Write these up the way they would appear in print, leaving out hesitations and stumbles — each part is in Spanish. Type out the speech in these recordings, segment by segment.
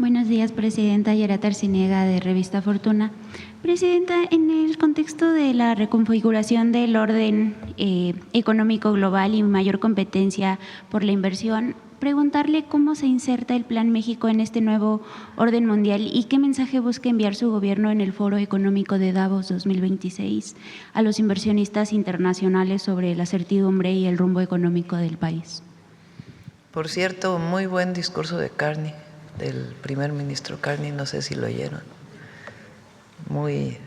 Buenos días, Presidenta. Yarata Arciniega, de Revista Fortuna. Presidenta, en el contexto de la reconfiguración del orden económico global y mayor competencia por la inversión, preguntarle cómo se inserta el Plan México en este nuevo orden mundial y qué mensaje busca enviar su gobierno en el Foro Económico de Davos 2026 a los inversionistas internacionales sobre la certidumbre y el rumbo económico del país. Por cierto, muy buen discurso de Carney, del primer ministro Carney, no sé si lo oyeron, muy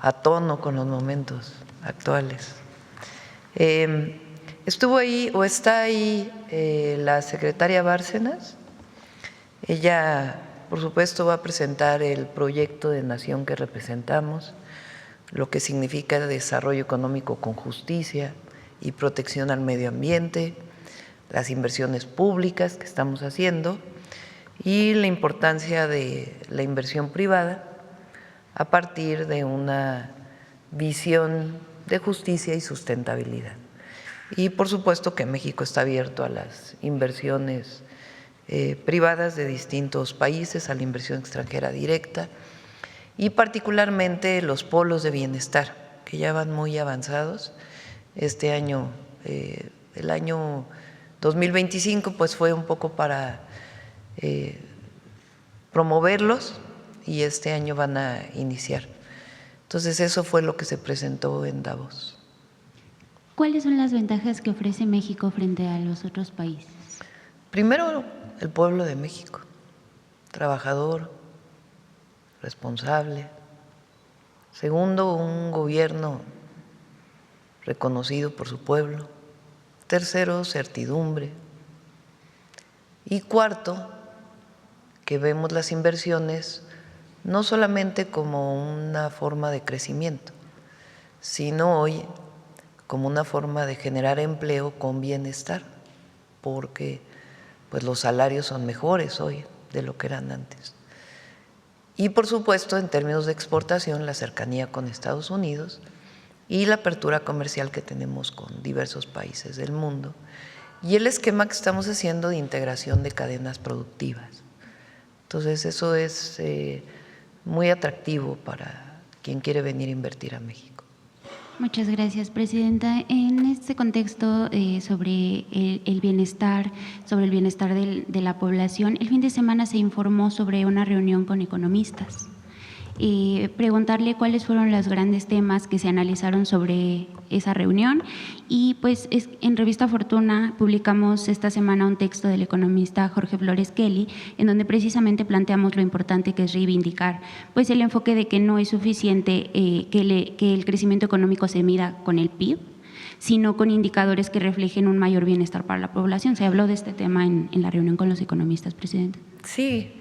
a tono con los momentos actuales. Estuvo ahí o está ahí la secretaria Bárcenas. Ella, por supuesto, va a presentar el proyecto de nación que representamos, lo que significa desarrollo económico con justicia y protección al medio ambiente, las inversiones públicas que estamos haciendo y la importancia de la inversión privada a partir de una visión de justicia y sustentabilidad. Y por supuesto que México está abierto a las inversiones privadas de distintos países, a la inversión extranjera directa y particularmente los polos de bienestar, que ya van muy avanzados. Este año, el año 2025, pues fue un poco para promoverlos y este año van a iniciar. Entonces, eso fue lo que se presentó en Davos. ¿Cuáles son las ventajas que ofrece México frente a los otros países? Primero, el pueblo de México, trabajador, responsable. Segundo, un gobierno reconocido por su pueblo. Tercero, certidumbre. Y cuarto, que vemos las inversiones no solamente como una forma de crecimiento, sino hoy como una forma de generar empleo con bienestar, porque pues los salarios son mejores hoy de lo que eran antes. Y por supuesto, en términos de exportación, la cercanía con Estados Unidos y la apertura comercial que tenemos con diversos países del mundo y el esquema que estamos haciendo de integración de cadenas productivas. Entonces, eso es muy atractivo para quien quiere venir a invertir a México. Muchas gracias, Presidenta. En este contexto sobre el bienestar, de la población, el fin de semana se informó sobre una reunión con economistas. Preguntarle cuáles fueron los grandes temas que se analizaron sobre esa reunión y pues en Revista Fortuna publicamos esta semana un texto del economista Jorge Flores Kelly en donde precisamente planteamos lo importante que es reivindicar pues el enfoque de que no es suficiente que el crecimiento económico se mida con el PIB, sino con indicadores que reflejen un mayor bienestar para la población. Se habló de este tema en la reunión con los economistas, Presidente. Sí,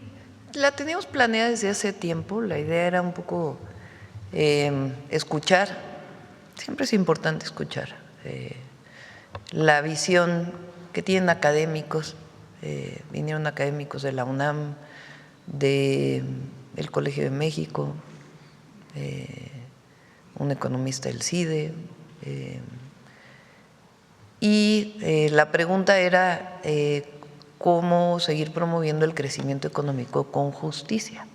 la teníamos planeada desde hace tiempo. La idea era un poco escuchar, siempre es importante escuchar la visión que tienen académicos. Vinieron académicos de la UNAM, del Colegio de México, un economista del CIDE, y la pregunta era cómo seguir promoviendo el crecimiento económico con justicia.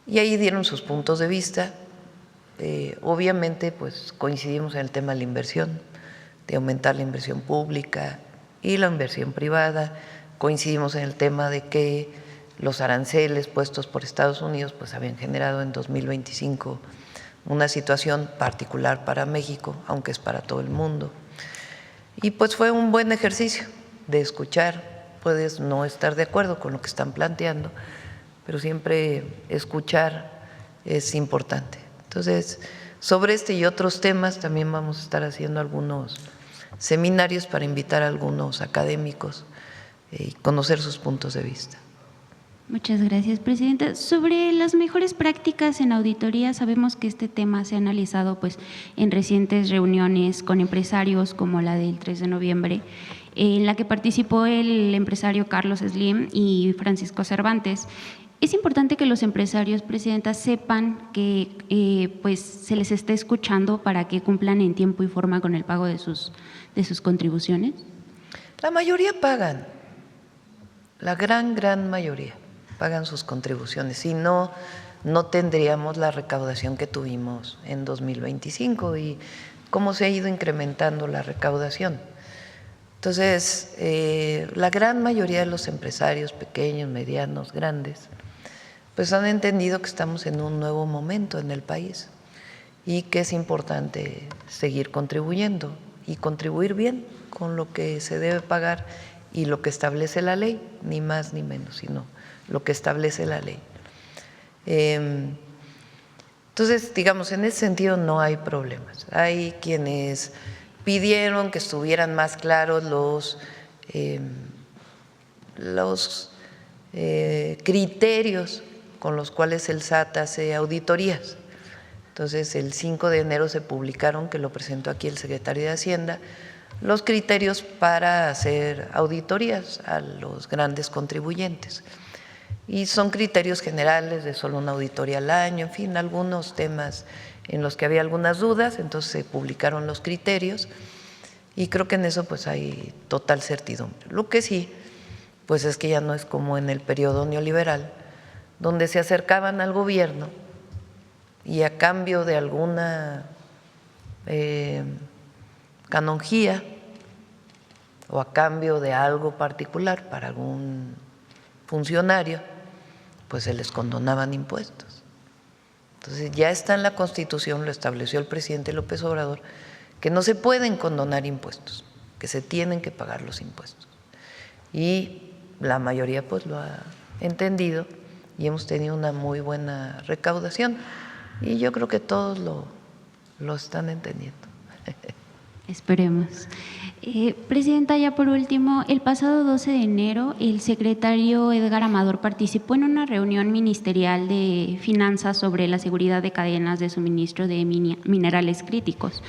Y ahí dieron sus puntos de vista. Obviamente, pues coincidimos en el tema de la inversión, de aumentar la inversión pública y la inversión privada. Coincidimos en el tema de que los aranceles puestos por Estados Unidos pues habían generado en 2025 una situación particular para México, aunque es para todo el mundo. Y pues fue un buen ejercicio de escuchar. Puedes no estar de acuerdo con lo que están planteando, pero siempre escuchar es importante. Entonces, sobre este y otros temas también vamos a estar haciendo algunos seminarios para invitar a algunos académicos y conocer sus puntos de vista. Muchas gracias, Presidenta. Sobre las mejores prácticas en auditoría, sabemos que este tema se ha analizado pues, en recientes reuniones con empresarios como la del 3 de noviembre, en la que participó el empresario Carlos Slim y Francisco Cervantes. Es importante que los empresarios, Presidenta, sepan que pues, se les está escuchando para que cumplan en tiempo y forma con el pago de sus contribuciones. La mayoría pagan. la gran mayoría pagan sus contribuciones, si no, no tendríamos la recaudación que tuvimos en 2025 y cómo se ha ido incrementando la recaudación. Entonces, la gran mayoría de los empresarios pequeños, medianos, grandes, pues han entendido que estamos en un nuevo momento en el país y que es importante seguir contribuyendo y contribuir bien con lo que se debe pagar y lo que establece la ley, ni más ni menos, sino lo que establece la ley. Entonces, digamos, en ese sentido no hay problemas. Hay quienes pidieron que estuvieran más claros los criterios con los cuales el SAT hace auditorías. Entonces, el 5 de enero se publicaron, que lo presentó aquí el secretario de Hacienda, los criterios para hacer auditorías a los grandes contribuyentes. Y son criterios generales de solo una auditoría al año, en fin, algunos temas en los que había algunas dudas, entonces se publicaron los criterios y creo que en eso pues hay total certidumbre. Lo que sí, pues es que ya no es como en el periodo neoliberal, donde se acercaban al gobierno y a cambio de alguna canonjía o a cambio de algo particular para algún funcionario, pues se les condonaban impuestos. Entonces ya está en la Constitución, lo estableció el presidente López Obrador, que no se pueden condonar impuestos, que se tienen que pagar los impuestos. Y la mayoría pues lo ha entendido y hemos tenido una muy buena recaudación y yo creo que todos lo están entendiendo. Esperemos. Presidenta, ya por último, el pasado 12 de enero el secretario Edgar Amador participó en una reunión ministerial de finanzas sobre la seguridad de cadenas de suministro de minerales críticos.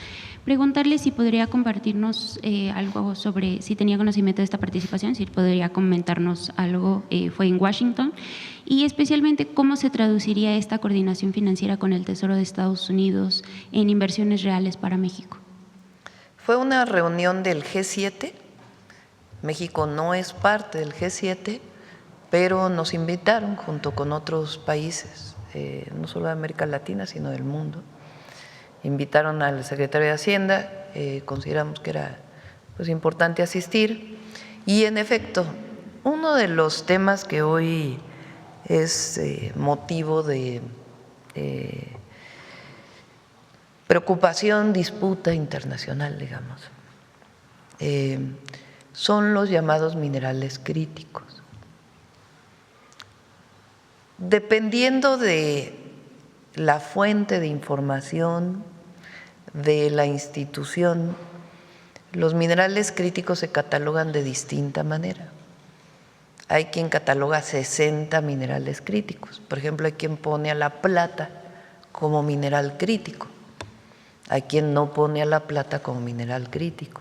Preguntarle si podría compartirnos algo sobre, si tenía conocimiento de esta participación, si podría comentarnos algo, fue en Washington, y especialmente cómo se traduciría esta coordinación financiera con el Tesoro de Estados Unidos en inversiones reales para México. Fue una reunión del G7, México no es parte del G7, pero nos invitaron junto con otros países, no solo de América Latina, sino del mundo. Invitaron al secretario de Hacienda, consideramos que era pues importante asistir y en efecto, uno de los temas que hoy es motivo de preocupación, disputa internacional, digamos, son los llamados minerales críticos. Dependiendo de la fuente de información de la institución, los minerales críticos se catalogan de distinta manera. Hay quien cataloga 60 minerales críticos. Por ejemplo, hay quien pone a la plata como mineral crítico. Hay quien no pone a la plata como mineral crítico.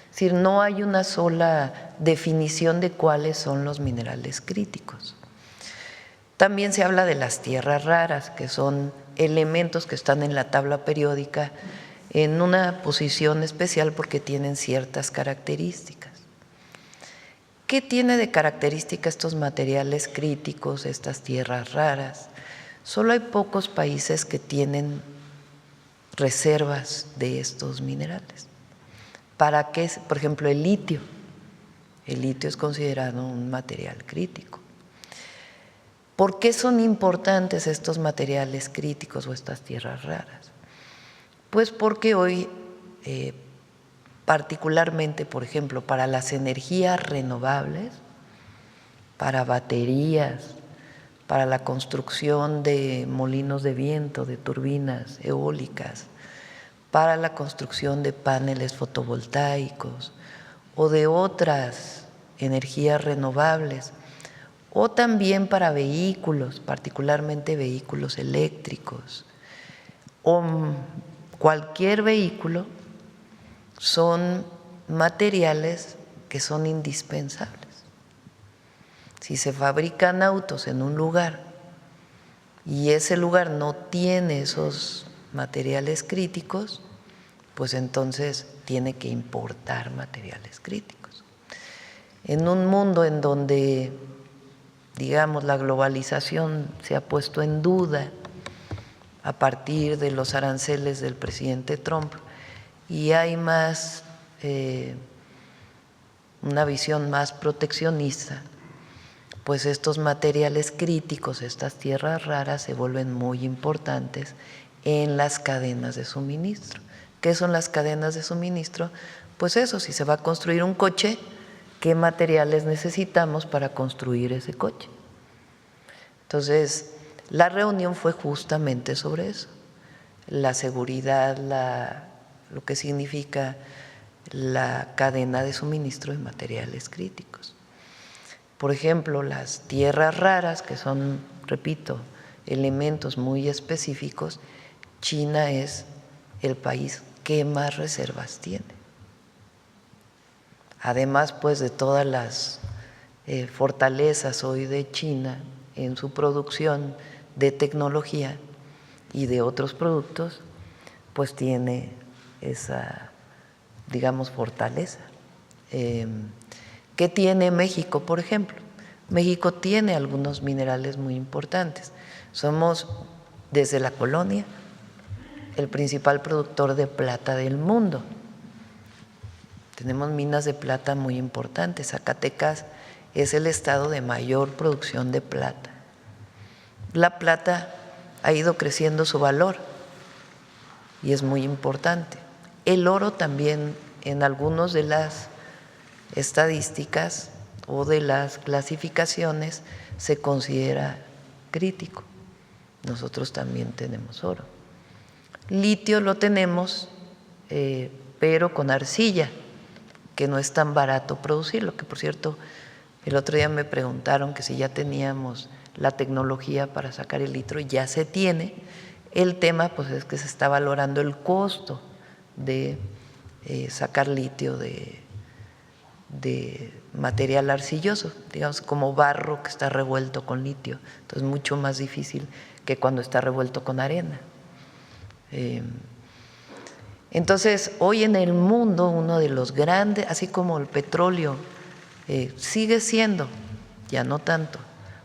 Es decir, no hay una sola definición de cuáles son los minerales críticos. También se habla de las tierras raras, que son elementos que están en la tabla periódica en una posición especial porque tienen ciertas características. ¿Qué tiene de característica estos materiales críticos, estas tierras raras? Solo hay pocos países que tienen reservas de estos minerales. ¿Para qué? Por ejemplo, el litio. El litio es considerado un material crítico. ¿Por qué son importantes estos materiales críticos o estas tierras raras? Pues porque hoy, particularmente, por ejemplo, para las energías renovables, para baterías, para la construcción de molinos de viento, de turbinas eólicas, para la construcción de paneles fotovoltaicos o de otras energías renovables, o también para vehículos, particularmente vehículos eléctricos, o cualquier vehículo, son materiales que son indispensables. Si se fabrican autos en un lugar y ese lugar no tiene esos materiales críticos, pues entonces tiene que importar materiales críticos. En un mundo en donde, digamos, la globalización se ha puesto en duda a partir de los aranceles del presidente Trump y hay más, una visión más proteccionista, pues estos materiales críticos, estas tierras raras se vuelven muy importantes en las cadenas de suministro. ¿Qué son las cadenas de suministro? Pues eso, si se va a construir un coche, ¿qué materiales necesitamos para construir ese coche? Entonces, la reunión fue justamente sobre eso, la seguridad, lo que significa la cadena de suministro de materiales críticos. Por ejemplo, las tierras raras, que son, repito, elementos muy específicos, China es el país que más reservas tiene. Además, pues, de todas las fortalezas hoy de China en su producción de tecnología y de otros productos, pues tiene esa, digamos, fortaleza. ¿Qué tiene México, por ejemplo? México tiene algunos minerales muy importantes. Somos, desde la colonia, el principal productor de plata del mundo. Tenemos minas de plata muy importantes. Zacatecas es el estado de mayor producción de plata. La plata ha ido creciendo su valor y es muy importante. El oro también, en algunas de las estadísticas o de las clasificaciones, se considera crítico. Nosotros también tenemos oro. Litio lo tenemos, pero con arcilla, que no es tan barato producirlo, que por cierto, el otro día me preguntaron que si ya teníamos la tecnología para sacar el litio, ya se tiene. El tema pues es que se está valorando el costo de sacar litio de material arcilloso, digamos como barro que está revuelto con litio, entonces mucho más difícil que cuando está revuelto con arena. Entonces, hoy en el mundo uno de los grandes, así como el petróleo sigue siendo, ya no tanto,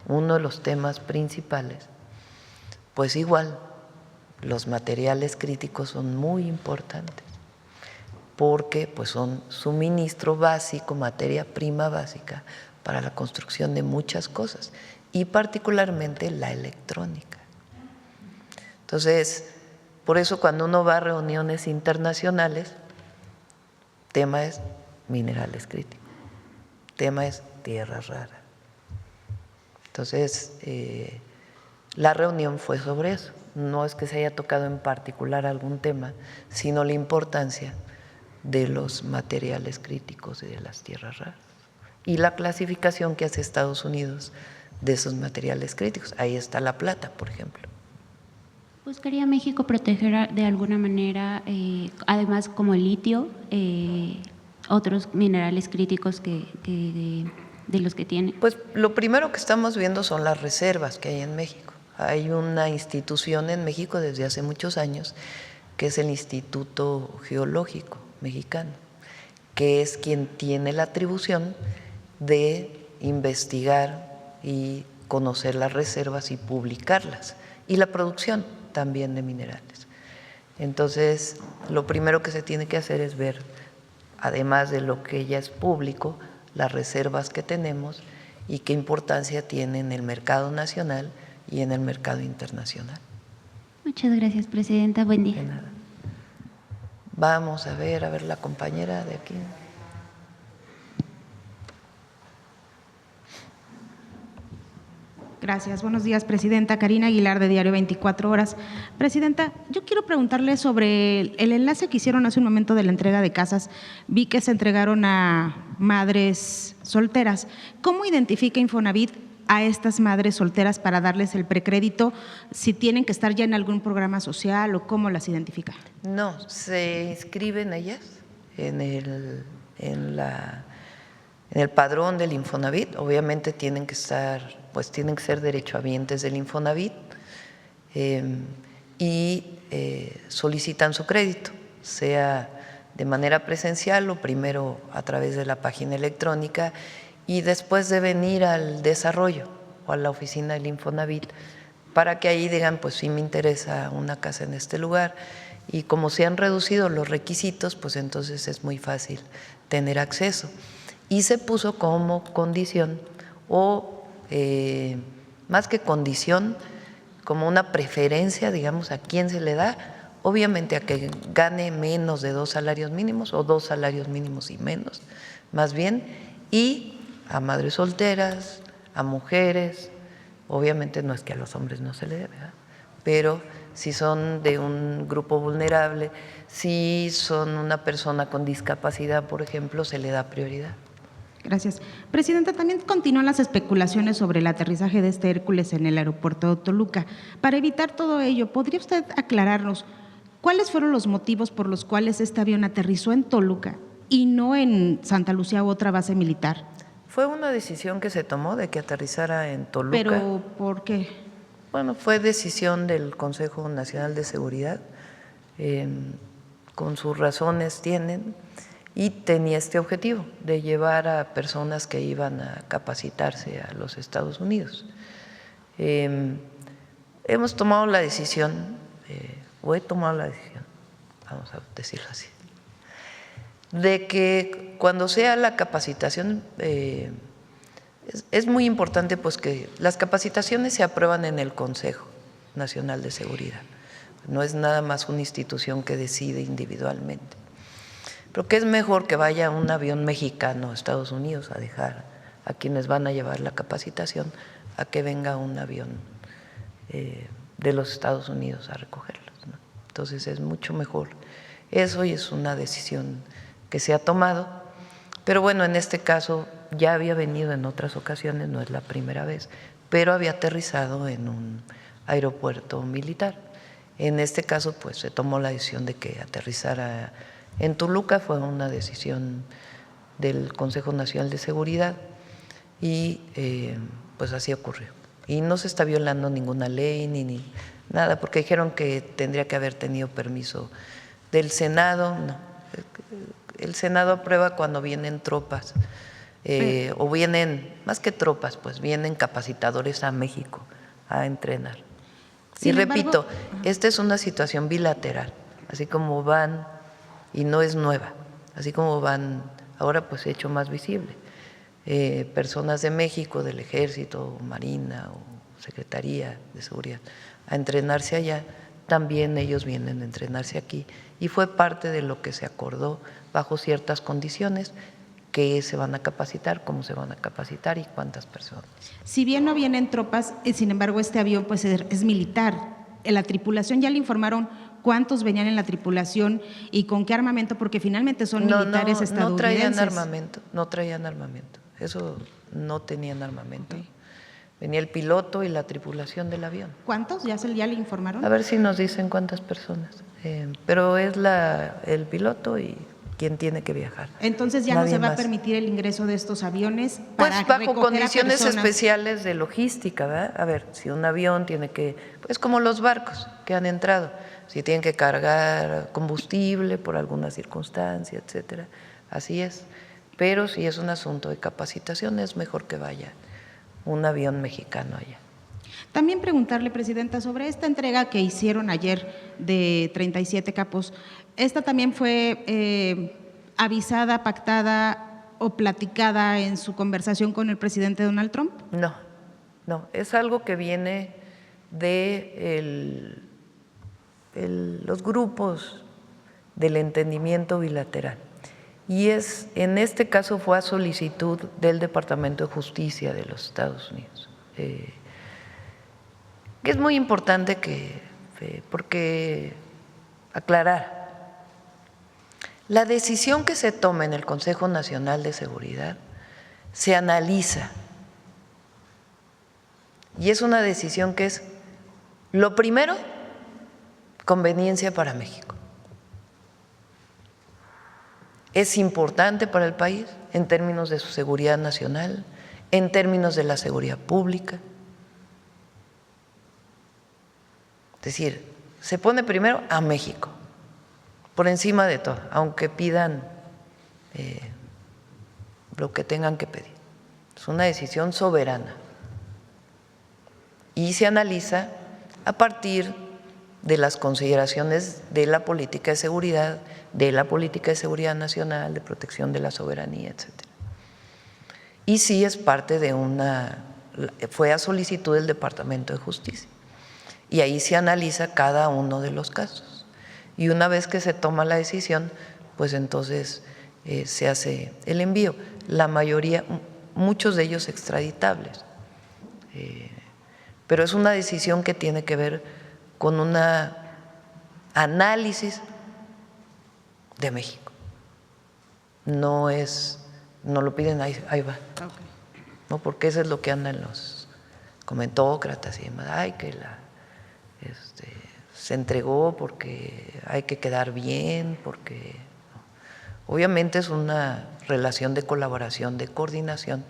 uno de los temas principales, pues igual los materiales críticos son muy importantes porque pues son suministro básico, materia prima básica para la construcción de muchas cosas y particularmente la electrónica. Entonces, por eso cuando uno va a reuniones internacionales, tema es minerales críticos, tema es tierras raras. Entonces, la reunión fue sobre eso, no es que se haya tocado en particular algún tema, sino la importancia de los materiales críticos y de las tierras raras y la clasificación que hace Estados Unidos de esos materiales críticos. Ahí está la plata, por ejemplo. ¿Buscaría México proteger de alguna manera, además como el litio, otros minerales críticos de los que tiene? Pues lo primero que estamos viendo son las reservas que hay en México. Hay una institución en México desde hace muchos años que es el Instituto Geológico Mexicano, que es quien tiene la atribución de investigar y conocer las reservas y publicarlas, y la producción también de minerales. Entonces, lo primero que se tiene que hacer es ver, además de lo que ya es público, las reservas que tenemos y qué importancia tiene en el mercado nacional y en el mercado internacional. Muchas gracias, presidenta. Buen día. De nada. Vamos a ver la compañera de aquí. Gracias. Buenos días, presidenta. Karina Aguilar, de Diario 24 Horas. Presidenta, yo quiero preguntarle sobre el enlace que hicieron hace un momento de la entrega de casas. Vi que se entregaron a madres solteras. ¿Cómo identifica Infonavit a estas madres solteras para darles el precrédito? ¿Si tienen que estar ya en algún programa social o cómo las identifica? No, se inscriben ellas en el padrón del Infonavit. Obviamente tienen que estar, pues tienen que ser derechohabientes del Infonavit y solicitan su crédito, sea de manera presencial o primero a través de la página electrónica, y después deben ir al desarrollo o a la oficina del Infonavit para que ahí digan, pues sí me interesa una casa en este lugar, y como se han reducido los requisitos, pues entonces es muy fácil tener acceso. Y se puso como condición o más que condición, como una preferencia, digamos, a quién se le da, obviamente a que gane menos de 2 salarios mínimos o 2 salarios mínimos y menos, más bien, y a madres solteras, a mujeres, obviamente no es que a los hombres no se le dé, ¿verdad? Pero si son de un grupo vulnerable, si son una persona con discapacidad, por ejemplo, se le da prioridad. Gracias. Presidenta, también continúan las especulaciones sobre el aterrizaje de este Hércules en el aeropuerto de Toluca. Para evitar todo ello, ¿podría usted aclararnos cuáles fueron los motivos por los cuales este avión aterrizó en Toluca y no en Santa Lucía u otra base militar? Fue una decisión que se tomó de que aterrizara en Toluca. ¿Pero por qué? Bueno, fue decisión del Consejo Nacional de Seguridad, con sus razones tienen, y tenía este objetivo de llevar a personas que iban a capacitarse a los Estados Unidos. Hemos tomado la decisión, o he tomado la decisión, vamos a decirlo así, de que cuando sea la capacitación, es muy importante pues que las capacitaciones se aprueban en el Consejo Nacional de Seguridad, no es nada más una institución que decide individualmente. Pero que es mejor que vaya un avión mexicano a Estados Unidos a dejar a quienes van a llevar la capacitación, a que venga un avión de los Estados Unidos a recogerlos, ¿no? Entonces es mucho mejor eso, y es una decisión que se ha tomado. Pero bueno, en este caso ya había venido en otras ocasiones, no es la primera vez, pero había aterrizado en un aeropuerto militar. En este caso pues se tomó la decisión de que aterrizara en Toluca, fue una decisión del Consejo Nacional de Seguridad y pues así ocurrió. Y no se está violando ninguna ley ni nada, porque dijeron que tendría que haber tenido permiso del Senado. No, el Senado aprueba cuando vienen tropas o vienen, más que tropas, pues vienen capacitadores a México a entrenar. Y repito, esta es una situación bilateral, así como van, y no es nueva, así como van, ahora pues hecho más visible, personas de México, del Ejército, Marina o Secretaría de Seguridad, a entrenarse allá, también ellos vienen a entrenarse aquí, y fue parte de lo que se acordó bajo ciertas condiciones, que se van a capacitar, cómo se van a capacitar y cuántas personas. Si bien no vienen tropas, sin embargo este avión pues es militar. En la tripulación ya le informaron cuántos venían en la tripulación y con qué armamento, porque finalmente son militares estadounidenses. No traían armamento, no traían armamento, eso no tenían armamento. Venía el piloto y la tripulación del avión. ¿Cuántos? ¿Ya le informaron? A ver si nos dicen cuántas personas, pero es el piloto y quien tiene que viajar. Entonces ya no se va a permitir el ingreso de estos aviones para pues bajo condiciones especiales de logística, ¿verdad? A ver, si un avión tiene que, pues como los barcos que han entrado, si tienen que cargar combustible por alguna circunstancia, etcétera, así es. Pero si es un asunto de capacitación, es mejor que vaya un avión mexicano allá. También preguntarle, Presidenta, sobre esta entrega que hicieron ayer de 37 capos. ¿Esta también fue avisada, pactada o platicada en su conversación con el presidente Donald Trump? No, es algo que viene de los grupos del entendimiento bilateral. Y en este caso fue a solicitud del Departamento de Justicia de los Estados Unidos. Que es muy importante porque aclarar, la decisión que se toma en el Consejo Nacional de Seguridad se analiza y es una decisión que es, lo primero, conveniencia para México. Es importante para el país en términos de su seguridad nacional, en términos de la seguridad pública. Es decir, se pone primero a México, por encima de todo, aunque pidan lo que tengan que pedir. es una decisión soberana y se analiza a partir de las consideraciones de la política de seguridad nacional, de protección de la soberanía, etcétera. Y sí es parte de fue a solicitud del Departamento de Justicia. Y ahí se analiza cada uno de los casos. Y una vez que se toma la decisión, pues entonces se hace el envío. La mayoría, muchos de ellos extraditables. Pero es una decisión que tiene que ver con un análisis de México. No lo piden, ahí va. Okay. No, porque eso es lo que andan los comentócratas y demás. Ay, que se entregó porque hay que quedar bien, porque no. Obviamente es una relación de colaboración, de coordinación,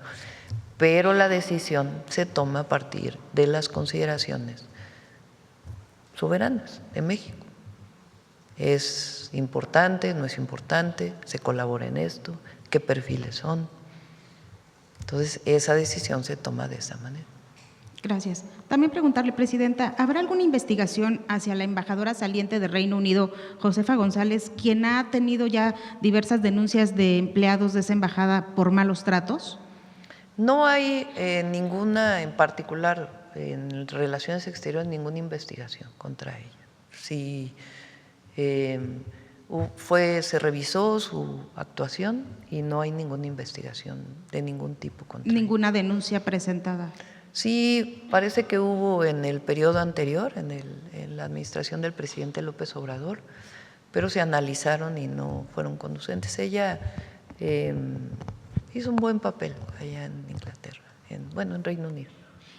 pero la decisión se toma a partir de las consideraciones soberanas de México. ¿Es importante? ¿No es importante? ¿Se colabora en esto? ¿Qué perfiles son? Entonces, esa decisión se toma de esa manera. Gracias. También preguntarle, Presidenta, ¿habrá alguna investigación hacia la embajadora saliente de Reino Unido, Josefa González, quien ha tenido ya diversas denuncias de empleados de esa embajada por malos tratos? No hay ninguna en particular en Relaciones Exteriores, ninguna investigación contra ella. Sí, se revisó su actuación y no hay ninguna investigación de ningún tipo contra ella. ¿Ninguna denuncia presentada? Sí, parece que hubo en el periodo anterior, en la administración del presidente López Obrador, pero se analizaron y no fueron conducentes. Ella hizo un buen papel allá en Inglaterra, en Reino Unido.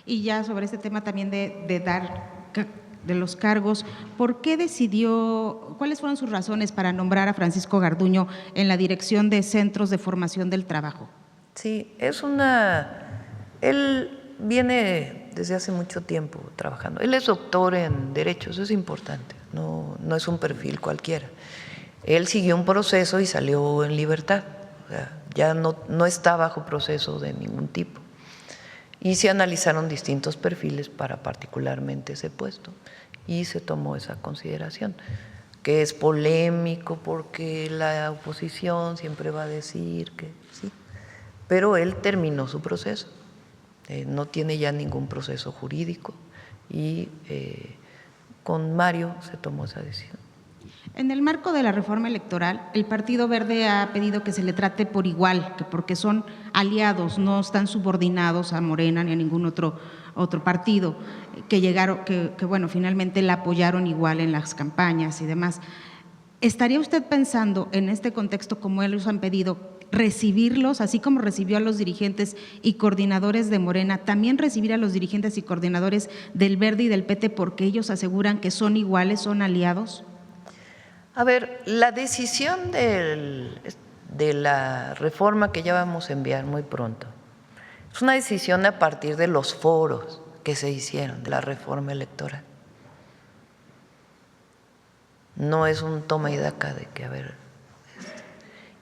Y ya sobre este tema también de los cargos, ¿por qué cuáles fueron sus razones para nombrar a Francisco Garduño en la dirección de Centros de Formación del Trabajo? Sí, él viene desde hace mucho tiempo trabajando. Él es doctor en Derecho, eso es importante, no es un perfil cualquiera. Él siguió un proceso y salió en libertad, o sea, ya no está bajo proceso de ningún tipo. Y se analizaron distintos perfiles para particularmente ese puesto y se tomó esa consideración, que es polémico porque la oposición siempre va a decir que sí, pero él terminó su proceso. No tiene ya ningún proceso jurídico y con Mario se tomó esa decisión. En el marco de la reforma electoral, el Partido Verde ha pedido que se le trate por igual, que porque son aliados, no están subordinados a Morena ni a ningún otro partido, que finalmente la apoyaron igual en las campañas y demás. ¿Estaría usted pensando en este contexto, como ellos han pedido, recibirlos, así como recibió a los dirigentes y coordinadores de Morena, también recibir a los dirigentes y coordinadores del Verde y del PT porque ellos aseguran que son iguales, son aliados? A ver, la decisión de la reforma que ya vamos a enviar muy pronto es una decisión a partir de los foros que se hicieron de la reforma electoral. No es un toma y daca de que, a ver,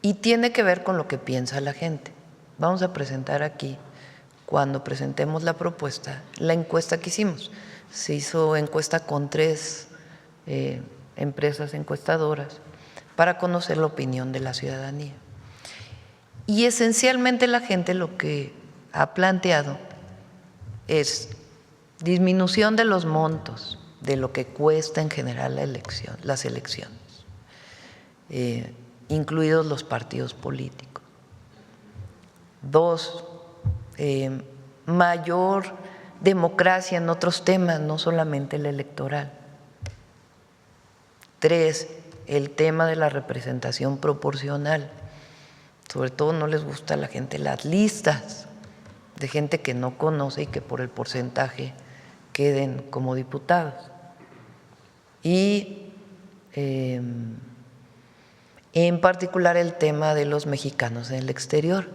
y tiene que ver con lo que piensa la gente. Vamos a presentar aquí, cuando presentemos la propuesta, la encuesta que hicimos. Se hizo encuesta con 3 empresas encuestadoras para conocer la opinión de la ciudadanía. Y esencialmente la gente lo que ha planteado es disminución de los montos, de lo que cuesta en general las elecciones, incluidos los partidos políticos. 2, mayor democracia en otros temas, no solamente el electoral. 3, el tema de la representación proporcional. Sobre todo no les gusta a la gente las listas de gente que no conoce y que por el porcentaje queden como diputados. Y en particular el tema de los mexicanos en el exterior,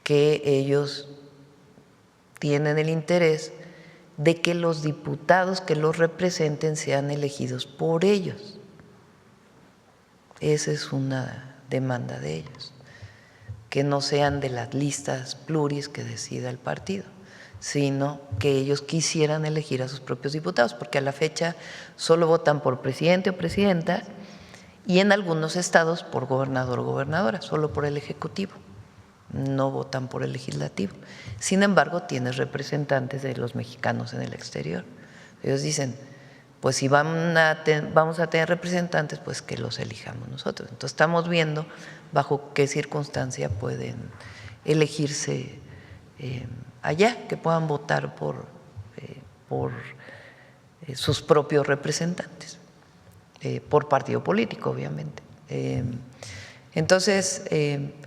que ellos tienen el interés de que los diputados que los representen sean elegidos por ellos. Esa es una demanda de ellos. que no sean de las listas pluris que decida el partido, sino que ellos quisieran elegir a sus propios diputados, porque a la fecha solo votan por presidente o presidenta y en algunos estados por gobernador o gobernadora, solo por el ejecutivo, no votan por el legislativo. Sin embargo, tienes representantes de los mexicanos en el exterior. Ellos dicen, pues si vamos a tener representantes, pues que los elijamos nosotros. Entonces estamos viendo bajo qué circunstancia pueden elegirse allá, que puedan votar por sus propios representantes, por partido político, obviamente. Entonces,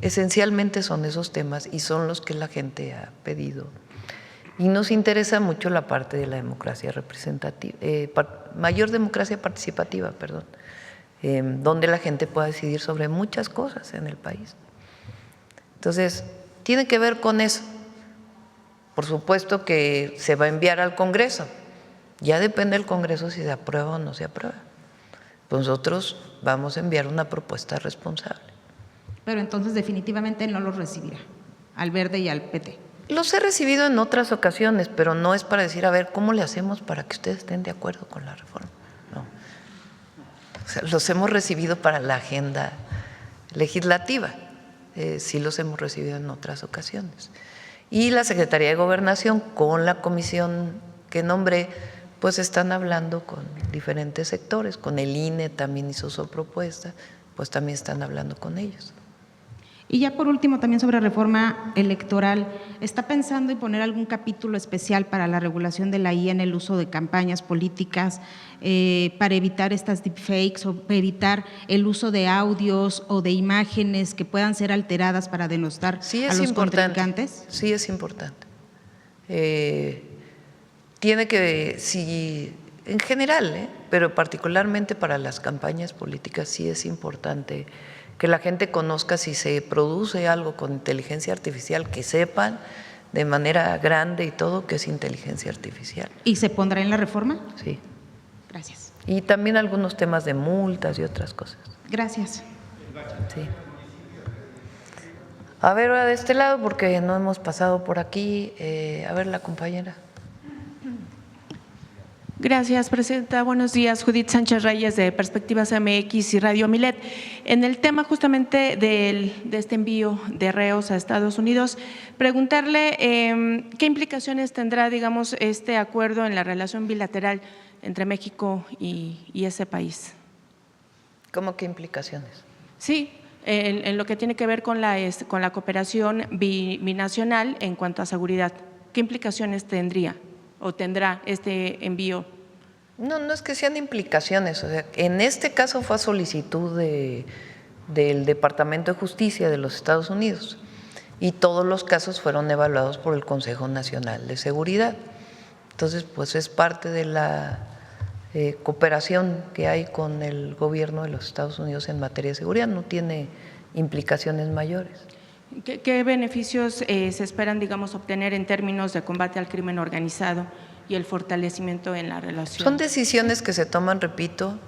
esencialmente son esos temas y son los que la gente ha pedido. Y nos interesa mucho la parte de la democracia representativa, mayor democracia participativa, perdón, donde la gente pueda decidir sobre muchas cosas en el país. Entonces, tiene que ver con eso. Por supuesto que se va a enviar al Congreso. Ya depende del Congreso si se aprueba o no se aprueba. Nosotros vamos a enviar una propuesta responsable. Pero entonces definitivamente no los recibirá, al Verde y al PT. Los he recibido en otras ocasiones, pero no es para decir, a ver, ¿cómo le hacemos para que ustedes estén de acuerdo con la reforma? No. O sea, los hemos recibido para la agenda legislativa, sí los hemos recibido en otras ocasiones. Y la Secretaría de Gobernación, con la comisión que nombré, pues están hablando con diferentes sectores, con el INE también hizo su propuesta, pues también están hablando con ellos. Y ya por último, también sobre reforma electoral, ¿está pensando en poner algún capítulo especial para la regulación de la IA en el uso de campañas políticas, para evitar estas deepfakes o evitar el uso de audios o de imágenes que puedan ser alteradas para denostar a los contrincantes? Sí, es importante. Tiene que, sí, en general, pero particularmente para las campañas políticas, sí es importante que la gente conozca si se produce algo con inteligencia artificial, que sepan de manera grande y todo que es inteligencia artificial. ¿Y se pondrá en la reforma? Sí. Gracias. Y también algunos temas de multas y otras cosas. Gracias. Sí. A ver, ahora de este lado, porque no hemos pasado por aquí. A ver, la compañera. Gracias, presidenta. Buenos días. Judith Sánchez Reyes, de Perspectivas MX y Radio Milet. En el tema justamente de este envío de reos a Estados Unidos, preguntarle qué implicaciones tendrá, digamos, este acuerdo en la relación bilateral entre México y ese país. ¿Cómo qué implicaciones? Sí, en lo que tiene que ver con la cooperación binacional en cuanto a seguridad. ¿Qué implicaciones tendría o tendrá este envío? No, no es que sean implicaciones, o sea, en este caso fue a solicitud del Departamento de Justicia de los Estados Unidos y todos los casos fueron evaluados por el Consejo Nacional de Seguridad. Entonces, pues es parte de la cooperación que hay con el gobierno de los Estados Unidos en materia de seguridad, no tiene implicaciones mayores. ¿Qué beneficios se esperan, digamos, obtener en términos de combate al crimen organizado y el fortalecimiento en la relación? Son decisiones que se toman, repito,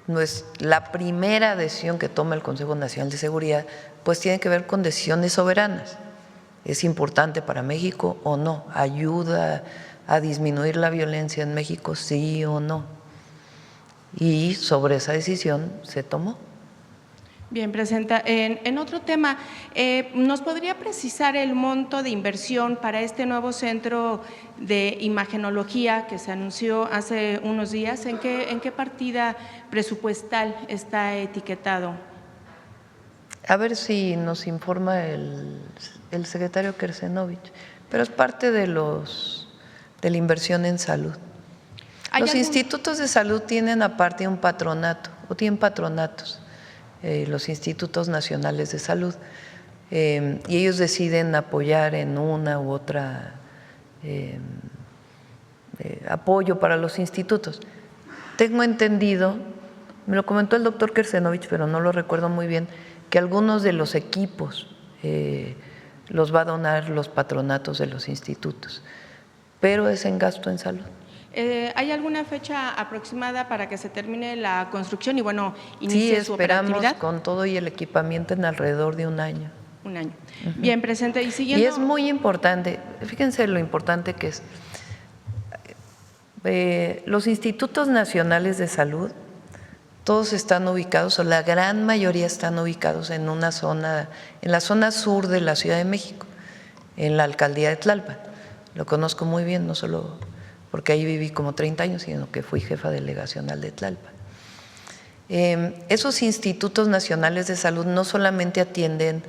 no es la primera decisión que toma el Consejo Nacional de Seguridad, pues tiene que ver con decisiones soberanas. ¿Es importante para México o no? ¿Ayuda a disminuir la violencia en México, sí o no? Y sobre esa decisión se tomó. Bien, presidenta. En otro tema, ¿nos podría precisar el monto de inversión para este nuevo centro de imagenología que se anunció hace unos días? ¿En qué partida presupuestal está etiquetado? A ver si nos informa el secretario Kersenovich, pero es parte de la inversión en salud. Los institutos de salud tienen aparte un patronato, o tienen patronatos. Los institutos nacionales de salud, y ellos deciden apoyar en una u otra apoyo para los institutos. Tengo entendido, me lo comentó el doctor Kersenovich, pero no lo recuerdo muy bien, que algunos de los equipos los va a donar los patronatos de los institutos, pero es en gasto en salud. ¿Hay alguna fecha aproximada para que se termine la construcción y, bueno, inicie su operatividad? Sí, esperamos con todo y el equipamiento en alrededor de un año. Un año. Bien, Presidenta, y siguiendo… Y es muy importante, fíjense lo importante que es. Los institutos nacionales de salud, todos están ubicados, o la gran mayoría están ubicados en una zona, en la zona sur de la Ciudad de México, en la alcaldía de Tlalpan. Lo conozco muy bien, no solo porque ahí viví como 30 años, sino que fui jefa delegacional de Tlalpan. Esos institutos nacionales de salud no solamente atienden,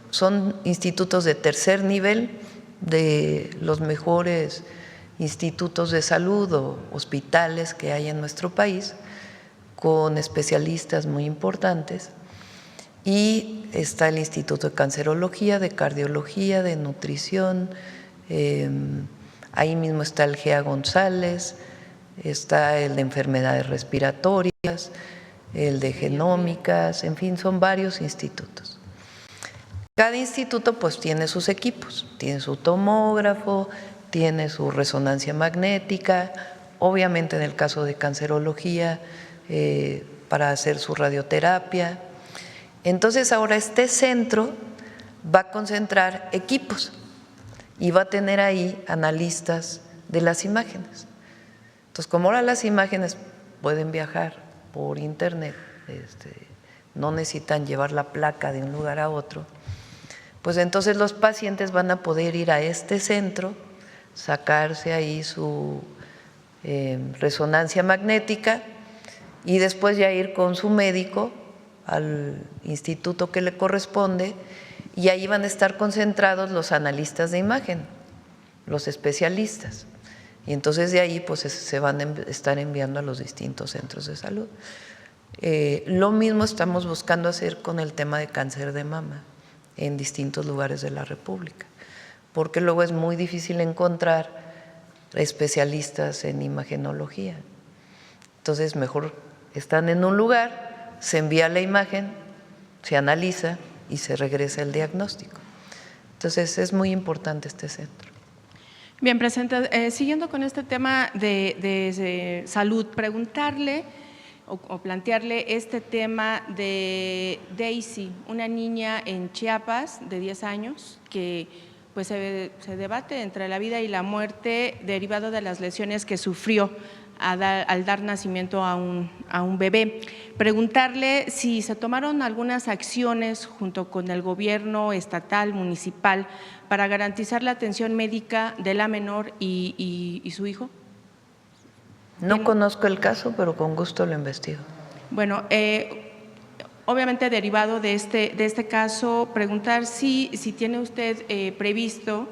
son institutos de tercer nivel, de los mejores institutos de salud o hospitales que hay en nuestro país, con especialistas muy importantes, y está el Instituto de Cancerología, de Cardiología, de Nutrición, ahí mismo está el GEA González, está el de Enfermedades Respiratorias, el de Genómicas, en fin, son varios institutos. Cada instituto pues tiene sus equipos, tiene su tomógrafo, tiene su resonancia magnética, obviamente en el caso de cancerología, para hacer su radioterapia. Entonces ahora este centro va a concentrar equipos y va a tener ahí analistas de las imágenes. Entonces, como ahora las imágenes pueden viajar por internet, no necesitan llevar la placa de un lugar a otro, pues entonces los pacientes van a poder ir a este centro, sacarse ahí su resonancia magnética y después ya ir con su médico al instituto que le corresponde, y ahí van a estar concentrados los analistas de imagen, los especialistas, y entonces de ahí pues se van a estar enviando a los distintos centros de salud. Lo mismo estamos buscando hacer con el tema de cáncer de mama en distintos lugares de la República, porque luego es muy difícil encontrar especialistas en imagenología. Entonces mejor están en un lugar, se envía la imagen, se analiza y se regresa el diagnóstico. Entonces es muy importante este centro. Bien, Presidenta, siguiendo con este tema de salud, preguntarle o plantearle este tema de Daisy, una niña en Chiapas de 10 años que pues se debate entre la vida y la muerte derivado de las lesiones que sufrió al dar nacimiento a un bebé. Preguntarle si se tomaron algunas acciones junto con el gobierno estatal, municipal, para garantizar la atención médica de la menor y su hijo. No conozco el caso, pero con gusto lo investigo. Bueno, obviamente derivado de este caso, preguntar si tiene usted previsto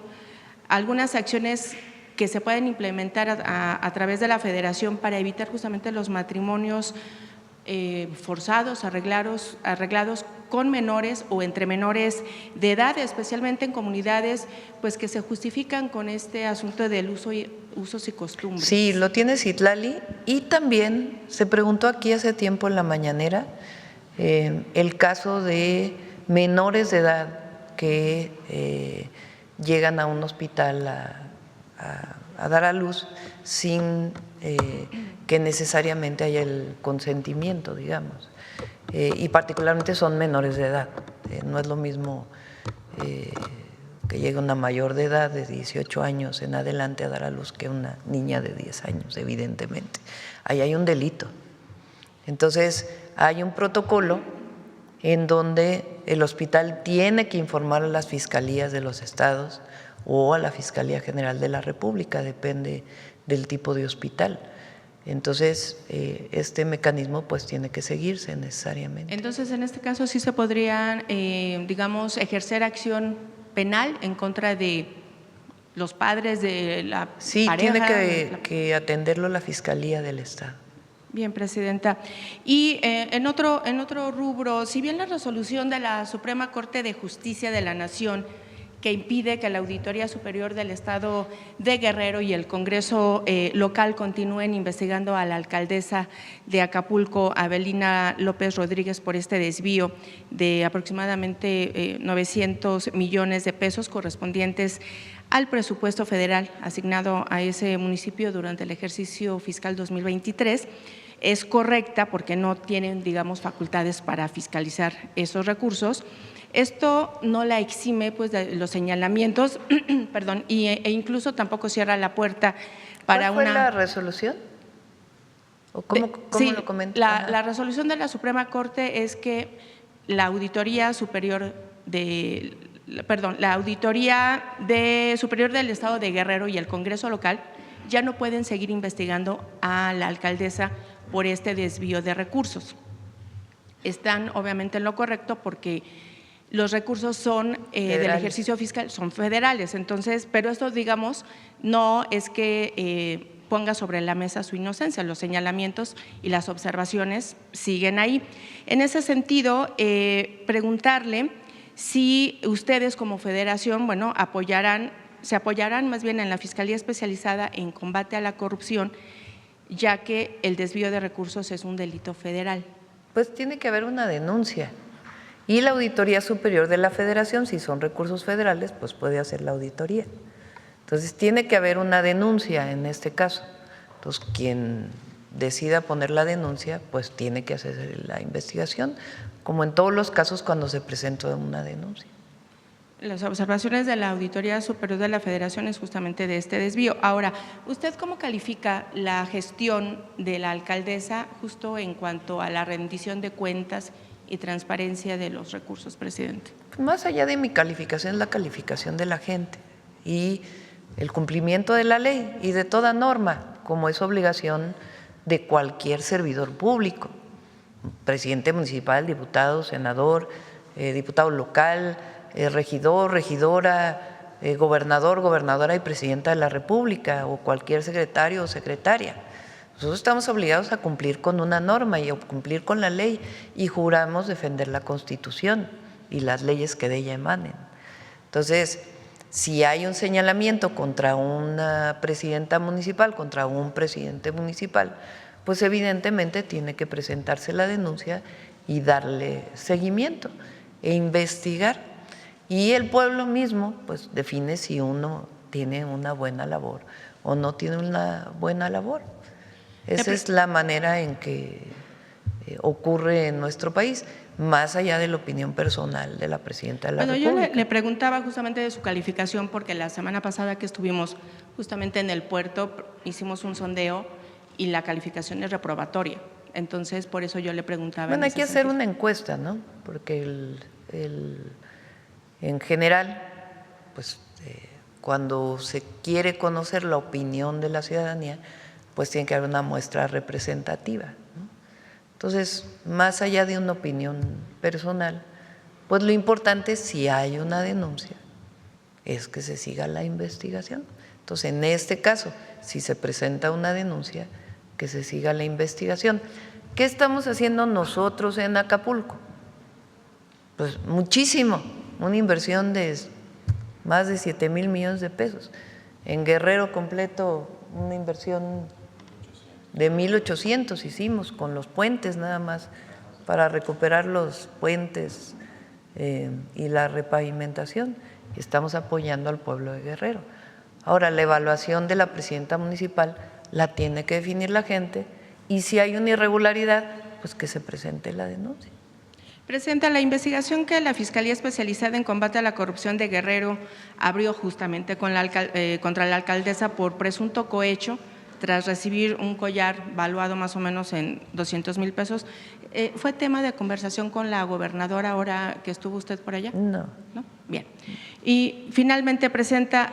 algunas acciones que se pueden implementar a través de la Federación para evitar justamente los matrimonios forzados, arreglados con menores o entre menores de edad, especialmente en comunidades pues que se justifican con este asunto del usos y costumbres. Sí, lo tiene Citlali, y también se preguntó aquí hace tiempo en la mañanera el caso de menores de edad que llegan a un hospital a dar a luz sin que necesariamente haya el consentimiento, digamos, y particularmente son menores de edad. No es lo mismo que llegue una mayor de edad de 18 años en adelante a dar a luz que una niña de 10 años, evidentemente. Ahí hay un delito. Entonces hay un protocolo en donde el hospital tiene que informar a las fiscalías de los estados o a la Fiscalía General de la República, depende del tipo de hospital. Entonces, este mecanismo pues tiene que seguirse necesariamente. Entonces, en este caso sí se podrían, digamos, ejercer acción penal en contra de los padres de la pareja. Sí, tiene que atenderlo la Fiscalía del Estado. Bien, Presidenta. Y en otro rubro, si bien la resolución de la Suprema Corte de Justicia de la Nación que impide que la Auditoría Superior del Estado de Guerrero y el Congreso local continúen investigando a la alcaldesa de Acapulco, Abelina López Rodríguez, por este desvío de aproximadamente 900 millones de pesos correspondientes al presupuesto federal asignado a ese municipio durante el ejercicio fiscal 2023. es correcta porque no tienen, digamos, facultades para fiscalizar esos recursos. Esto no la exime pues, de los señalamientos, perdón, e incluso tampoco cierra la puerta para ¿Cuál fue una… la resolución? ¿O cómo sí, lo comenta? la resolución de la Suprema Corte es que la Auditoría Superior Superior del Estado de Guerrero y el Congreso local ya no pueden seguir investigando a la alcaldesa por este desvío de recursos. Están obviamente en lo correcto porque los recursos son del ejercicio fiscal, son federales, entonces, pero esto, digamos, no es que ponga sobre la mesa su inocencia, los señalamientos y las observaciones siguen ahí. En ese sentido, preguntarle si ustedes como federación, bueno, se apoyarán más bien en la Fiscalía Especializada en Combate a la Corrupción, ya que el desvío de recursos es un delito federal. Pues tiene que haber una denuncia. Y la Auditoría Superior de la Federación, si son recursos federales, pues puede hacer la auditoría. Entonces, tiene que haber una denuncia en este caso. Entonces, quien decida poner la denuncia, pues tiene que hacer la investigación, como en todos los casos cuando se presenta una denuncia. Las observaciones de la Auditoría Superior de la Federación es justamente de este desvío. Ahora, ¿usted cómo califica la gestión de la alcaldesa justo en cuanto a la rendición de cuentas y transparencia de los recursos, presidente? Más allá de mi calificación, es la calificación de la gente y el cumplimiento de la ley y de toda norma, como es obligación de cualquier servidor público, presidente municipal, diputado, senador, diputado local, regidor, regidora, gobernador, gobernadora y presidenta de la República o cualquier secretario o secretaria. Nosotros estamos obligados a cumplir con una norma y a cumplir con la ley y juramos defender la Constitución y las leyes que de ella emanen. Entonces, si hay un señalamiento contra una presidenta municipal, contra un presidente municipal, pues evidentemente tiene que presentarse la denuncia y darle seguimiento e investigar. Y el pueblo mismo pues define si uno tiene una buena labor o no tiene una buena labor. Esa es la manera en que ocurre en nuestro país, más allá de la opinión personal de la presidenta de la República. Bueno, yo le preguntaba justamente de su calificación porque la semana pasada que estuvimos justamente en el puerto hicimos un sondeo y la calificación es reprobatoria. Entonces, por eso yo le preguntaba. Bueno, hay que hacer una encuesta, ¿no? Porque en general, pues cuando se quiere conocer la opinión de la ciudadanía, pues tiene que haber una muestra representativa, ¿no? Entonces, más allá de una opinión personal, pues lo importante, si hay una denuncia, es que se siga la investigación. Entonces, en este caso, si se presenta una denuncia, que se siga la investigación. ¿Qué estamos haciendo nosotros en Acapulco? Pues muchísimo, una inversión de más de 7,000 millones de pesos. En Guerrero completo, una inversión de 1,800 hicimos con los puentes nada más, para recuperar los puentes y la repavimentación. Estamos apoyando al pueblo de Guerrero. Ahora, la evaluación de la presidenta municipal la tiene que definir la gente y si hay una irregularidad, pues que se presente la denuncia. Presidenta, la investigación que la Fiscalía Especializada en Combate a la Corrupción de Guerrero abrió justamente contra la alcaldesa por presunto cohecho tras recibir un collar valuado más o menos en 200,000 pesos, ¿fue tema de conversación con la gobernadora ahora que estuvo usted por allá? No. ¿No? Bien. Y finalmente, presidenta,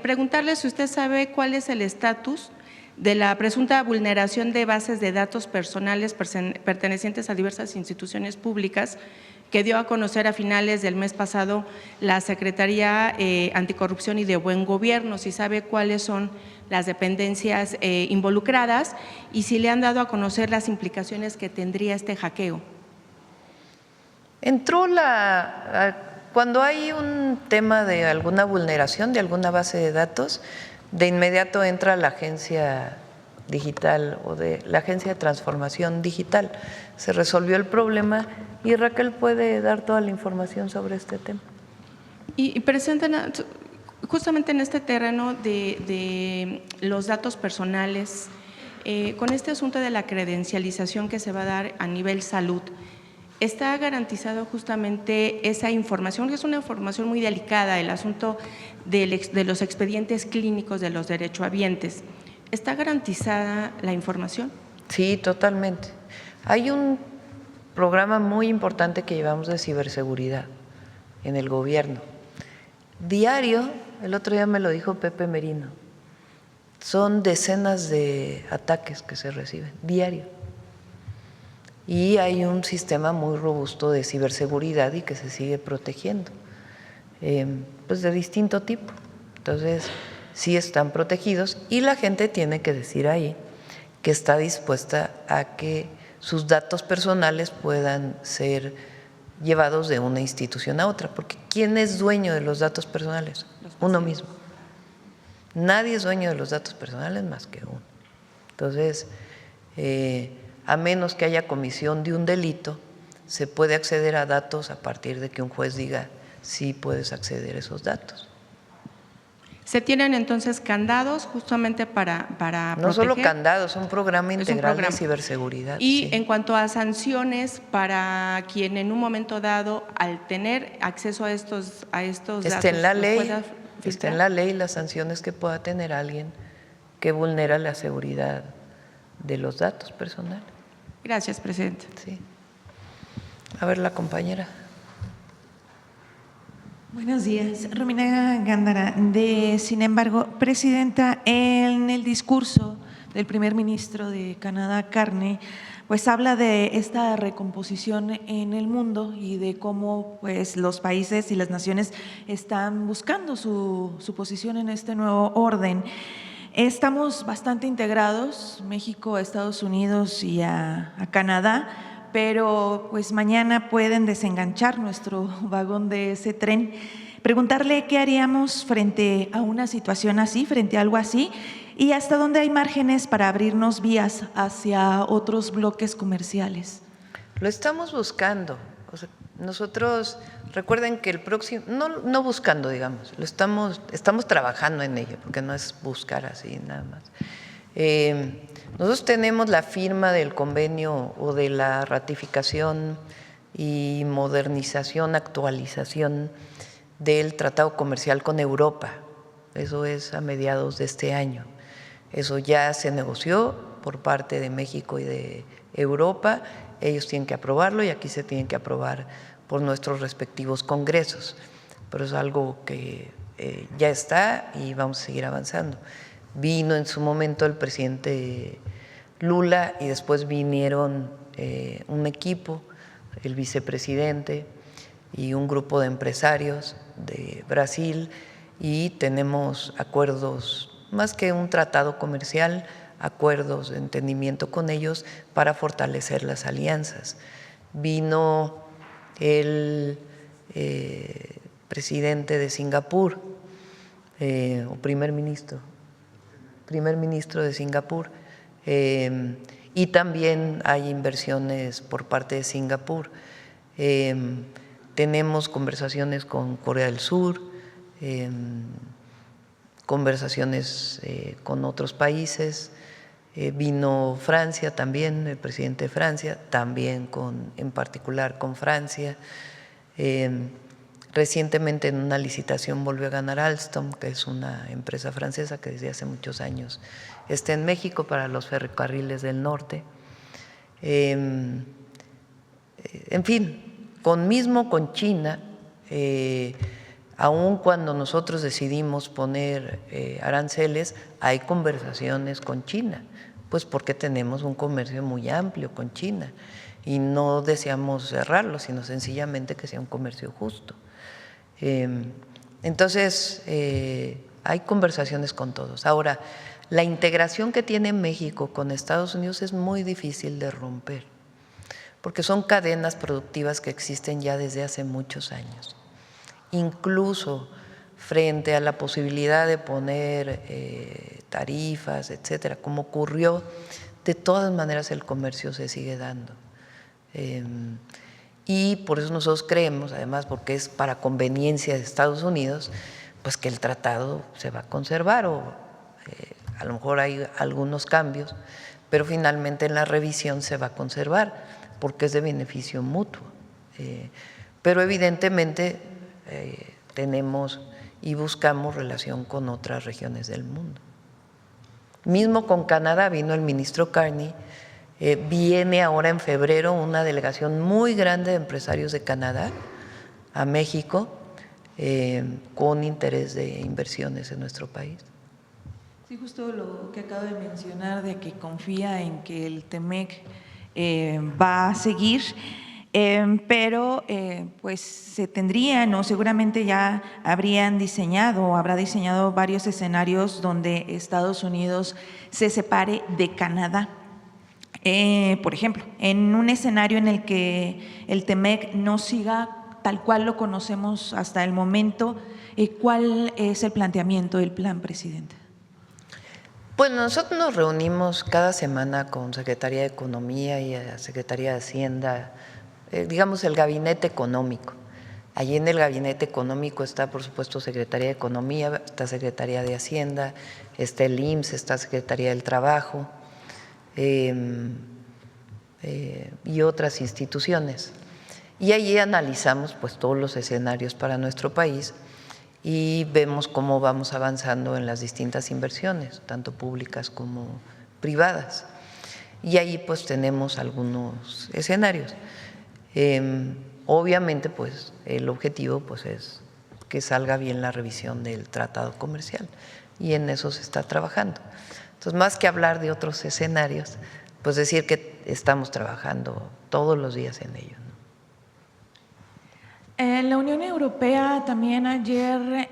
preguntarle si usted sabe cuál es el estatus de la presunta vulneración de bases de datos personales pertenecientes a diversas instituciones públicas que dio a conocer a finales del mes pasado la Secretaría Anticorrupción y de Buen Gobierno, si sabe cuáles son las dependencias involucradas y si le han dado a conocer las implicaciones que tendría este hackeo. Entró cuando hay un tema de alguna vulneración de alguna base de datos, de inmediato entra la agencia digital o de la Agencia de Transformación Digital. Se resolvió el problema y Raquel puede dar toda la información sobre este tema. Y presidenta, justamente en este terreno de los datos personales, Con este asunto de la credencialización que se va a dar a nivel salud, ¿está garantizado justamente esa información, que es una información muy delicada, el asunto de los expedientes clínicos de los derechohabientes? ¿Está garantizada la información? Sí, totalmente. Hay un programa muy importante que llevamos de ciberseguridad en el gobierno. Diario, el otro día me lo dijo Pepe Merino, son decenas de ataques que se reciben, diario. Y hay un sistema muy robusto de ciberseguridad y que se sigue protegiendo, pues de distinto tipo. Entonces, sí están protegidos y la gente tiene que decir ahí que está dispuesta a que sus datos personales puedan ser llevados de una institución a otra, porque ¿quién es dueño de los datos personales? Uno mismo. Nadie es dueño de los datos personales más que uno. Entonces, a menos que haya comisión de un delito, se puede acceder a datos a partir de que un juez diga sí puedes acceder a esos datos. ¿Se tienen entonces candados justamente para No proteger? solo candados, un programa integral de ciberseguridad. Y sí. en cuanto a sanciones para quien en un momento dado, al tener acceso a estos datos, Está en la los ley, pueda está filtrar. en la ley las sanciones que pueda tener alguien que vulnera la seguridad de los datos personales. Gracias, presidente. Sí. A ver, la compañera. Buenos días, Romina Gándara. Sin embargo, presidenta, en el discurso del primer ministro de Canadá, Carney, pues habla de esta recomposición en el mundo y de cómo pues los países y las naciones están buscando su posición en este nuevo orden. Estamos bastante integrados, México, a Estados Unidos y a Canadá, pero pues mañana pueden desenganchar nuestro vagón de ese tren. Preguntarle qué haríamos frente a una situación así, frente a algo así, y hasta dónde hay márgenes para abrirnos vías hacia otros bloques comerciales. Lo estamos buscando. O sea, nosotros, recuerden que el próximo, no buscando, digamos, estamos trabajando en ello, porque no es buscar así nada más. Nosotros tenemos la firma del convenio o de la ratificación y modernización, actualización del Tratado Comercial con Europa. Eso es a mediados de este año. Eso ya se negoció por parte de México y de Europa. Ellos tienen que aprobarlo y aquí se tienen que aprobar por nuestros respectivos congresos. Pero es algo que ya está y vamos a seguir avanzando. Vino en su momento el presidente Lula y después vinieron un equipo, el vicepresidente y un grupo de empresarios de Brasil y tenemos acuerdos, más que un tratado comercial, acuerdos de entendimiento con ellos para fortalecer las alianzas. Vino el presidente de Singapur o primer ministro de Singapur, y también hay inversiones por parte de Singapur. Tenemos conversaciones con Corea del Sur, conversaciones con otros países. Vino Francia también, el presidente de Francia, también en particular con Francia. Recientemente en una licitación volvió a ganar Alstom, que es una empresa francesa que desde hace muchos años está en México para los ferrocarriles del norte. En fin, con China, aun cuando nosotros decidimos poner aranceles, hay conversaciones con China, pues porque tenemos un comercio muy amplio con China y no deseamos cerrarlo, sino sencillamente que sea un comercio justo. Entonces, hay conversaciones con todos. Ahora, la integración que tiene México con Estados Unidos es muy difícil de romper, porque son cadenas productivas que existen ya desde hace muchos años. Incluso frente a la posibilidad de poner tarifas, etcétera, como ocurrió, de todas maneras el comercio se sigue dando. Y por eso nosotros creemos, además porque es para conveniencia de Estados Unidos, pues que el tratado se va a conservar o a lo mejor hay algunos cambios, pero finalmente en la revisión se va a conservar porque es de beneficio mutuo. Pero evidentemente tenemos y buscamos relación con otras regiones del mundo. Mismo con Canadá, vino el ministro Carney, viene ahora en febrero una delegación muy grande de empresarios de Canadá a México con interés de inversiones en nuestro país. Sí, justo lo que acabo de mencionar, de que confía en que el TEMEC va a seguir, pero pues se tendrían o seguramente ya habrá diseñado varios escenarios donde Estados Unidos se separe de Canadá. Por ejemplo, en un escenario en el que el TEMEC no siga tal cual lo conocemos hasta el momento, ¿cuál es el planteamiento del plan, presidenta? Bueno, nosotros nos reunimos cada semana con Secretaría de Economía y Secretaría de Hacienda, digamos el gabinete económico. Allí en el gabinete económico está, por supuesto, Secretaría de Economía, está Secretaría de Hacienda, está el IMSS, está Secretaría del Trabajo y otras instituciones. Y allí analizamos pues todos los escenarios para nuestro país y vemos cómo vamos avanzando en las distintas inversiones, tanto públicas como privadas. Y ahí pues tenemos algunos escenarios. Obviamente pues el objetivo pues es que salga bien la revisión del tratado comercial y en eso se está trabajando. Entonces, más que hablar de otros escenarios, pues decir que estamos trabajando todos los días en ello. La Unión Europea también ayer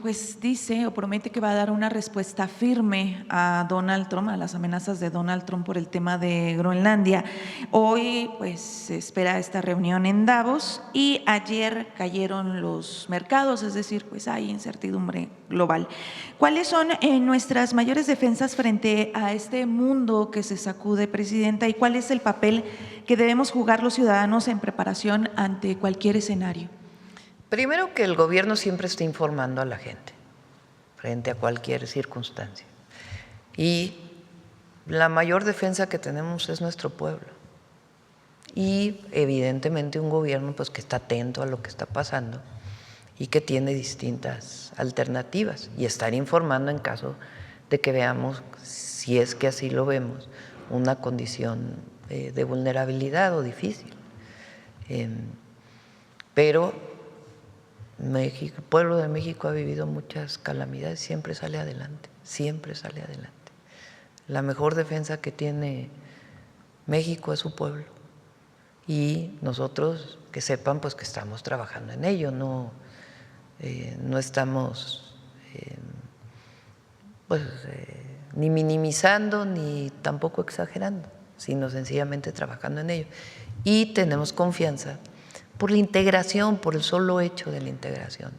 pues dice o promete que va a dar una respuesta firme a Donald Trump, a las amenazas de Donald Trump por el tema de Groenlandia. Hoy pues se espera esta reunión en Davos y ayer cayeron los mercados, es decir, pues hay incertidumbre global. ¿Cuáles son nuestras mayores defensas frente a este mundo que se sacude, presidenta, y cuál es el papel que debemos jugar los ciudadanos en preparación ante cualquier escenario? Primero, que el gobierno siempre esté informando a la gente frente a cualquier circunstancia. Y la mayor defensa que tenemos es nuestro pueblo. Y evidentemente un gobierno pues que está atento a lo que está pasando y que tiene distintas alternativas y estar informando en caso de que veamos, si es que así lo vemos, una condición de vulnerabilidad o difícil. Pero México, el pueblo de México ha vivido muchas calamidades, siempre sale adelante, siempre sale adelante. La mejor defensa que tiene México es su pueblo y nosotros que sepan pues que estamos trabajando en ello, no estamos ni minimizando ni tampoco exagerando, sino sencillamente trabajando en ello. Y tenemos confianza por la integración, por el solo hecho de la integración,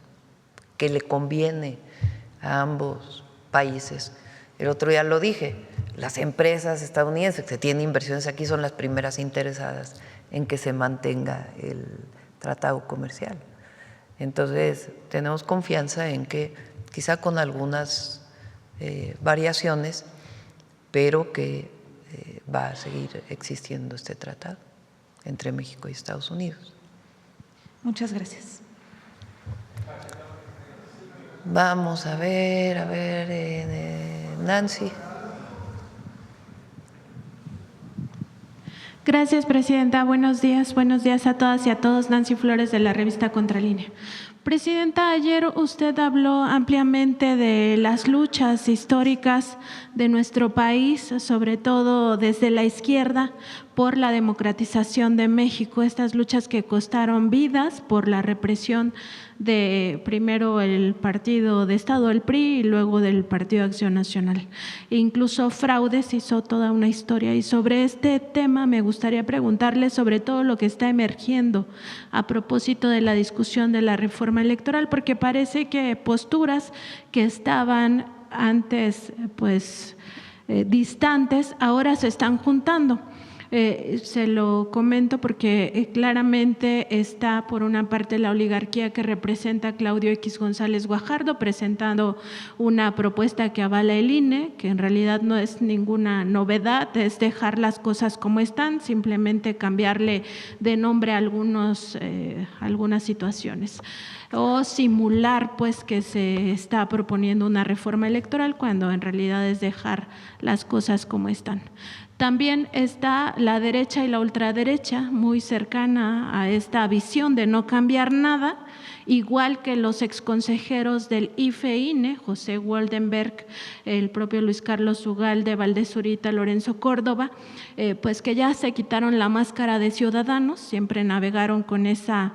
que le conviene a ambos países. El otro día lo dije, las empresas estadounidenses que tienen inversiones aquí son las primeras interesadas en que se mantenga el tratado comercial. Entonces, tenemos confianza en que, quizá con algunas variaciones, pero que va a seguir existiendo este tratado entre México y Estados Unidos. Muchas gracias. Vamos a ver, Nancy. Gracias, presidenta. Buenos días a todas y a todos. Nancy Flores, de la revista Contralínea. Presidenta, ayer usted habló ampliamente de las luchas históricas de nuestro país, sobre todo desde la izquierda, por la democratización de México, estas luchas que costaron vidas por la represión de primero el Partido de Estado, el PRI, y luego del Partido Acción Nacional. Incluso fraudes, hizo toda una historia. Y sobre este tema me gustaría preguntarle sobre todo lo que está emergiendo a propósito de la discusión de la reforma electoral, porque parece que posturas que estaban antes distantes ahora se están juntando. Se lo comento porque claramente está por una parte la oligarquía que representa a Claudio X González Guajardo presentando una propuesta que avala el INE, que en realidad no es ninguna novedad, es dejar las cosas como están, simplemente cambiarle de nombre a algunas situaciones o simular pues que se está proponiendo una reforma electoral cuando en realidad es dejar las cosas como están. También está la derecha y la ultraderecha muy cercana a esta visión de no cambiar nada, igual que los exconsejeros del IFE-INE, José Woldenberg, el propio Luis Carlos Ugalde, Valdés Zurita, Lorenzo Córdoba, pues que ya se quitaron la máscara de ciudadanos, siempre navegaron con esa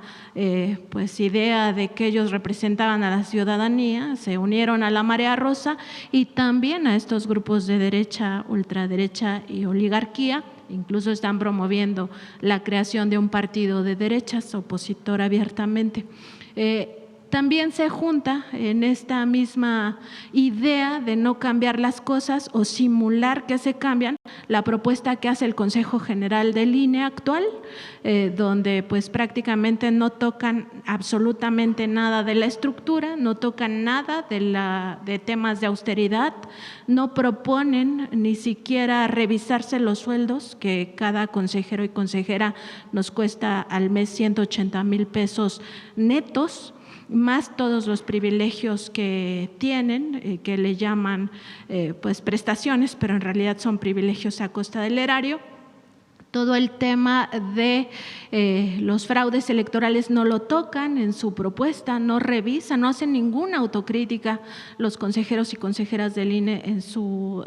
pues idea de que ellos representaban a la ciudadanía, se unieron a la marea rosa y también a estos grupos de derecha, ultraderecha y oligarquía. Incluso están promoviendo la creación de un partido de derechas opositor abiertamente. También se junta en esta misma idea de no cambiar las cosas o simular que se cambian la propuesta que hace el Consejo General del INE actual, donde pues prácticamente no tocan absolutamente nada de la estructura, no tocan nada de temas de austeridad, no proponen ni siquiera revisarse los sueldos, que cada consejero y consejera nos cuesta al mes 180,000 pesos netos, más todos los privilegios que tienen, que le llaman pues prestaciones, pero en realidad son privilegios a costa del erario. Todo el tema de los fraudes electorales no lo tocan en su propuesta, no revisan, no hacen ninguna autocrítica los consejeros y consejeras del INE en su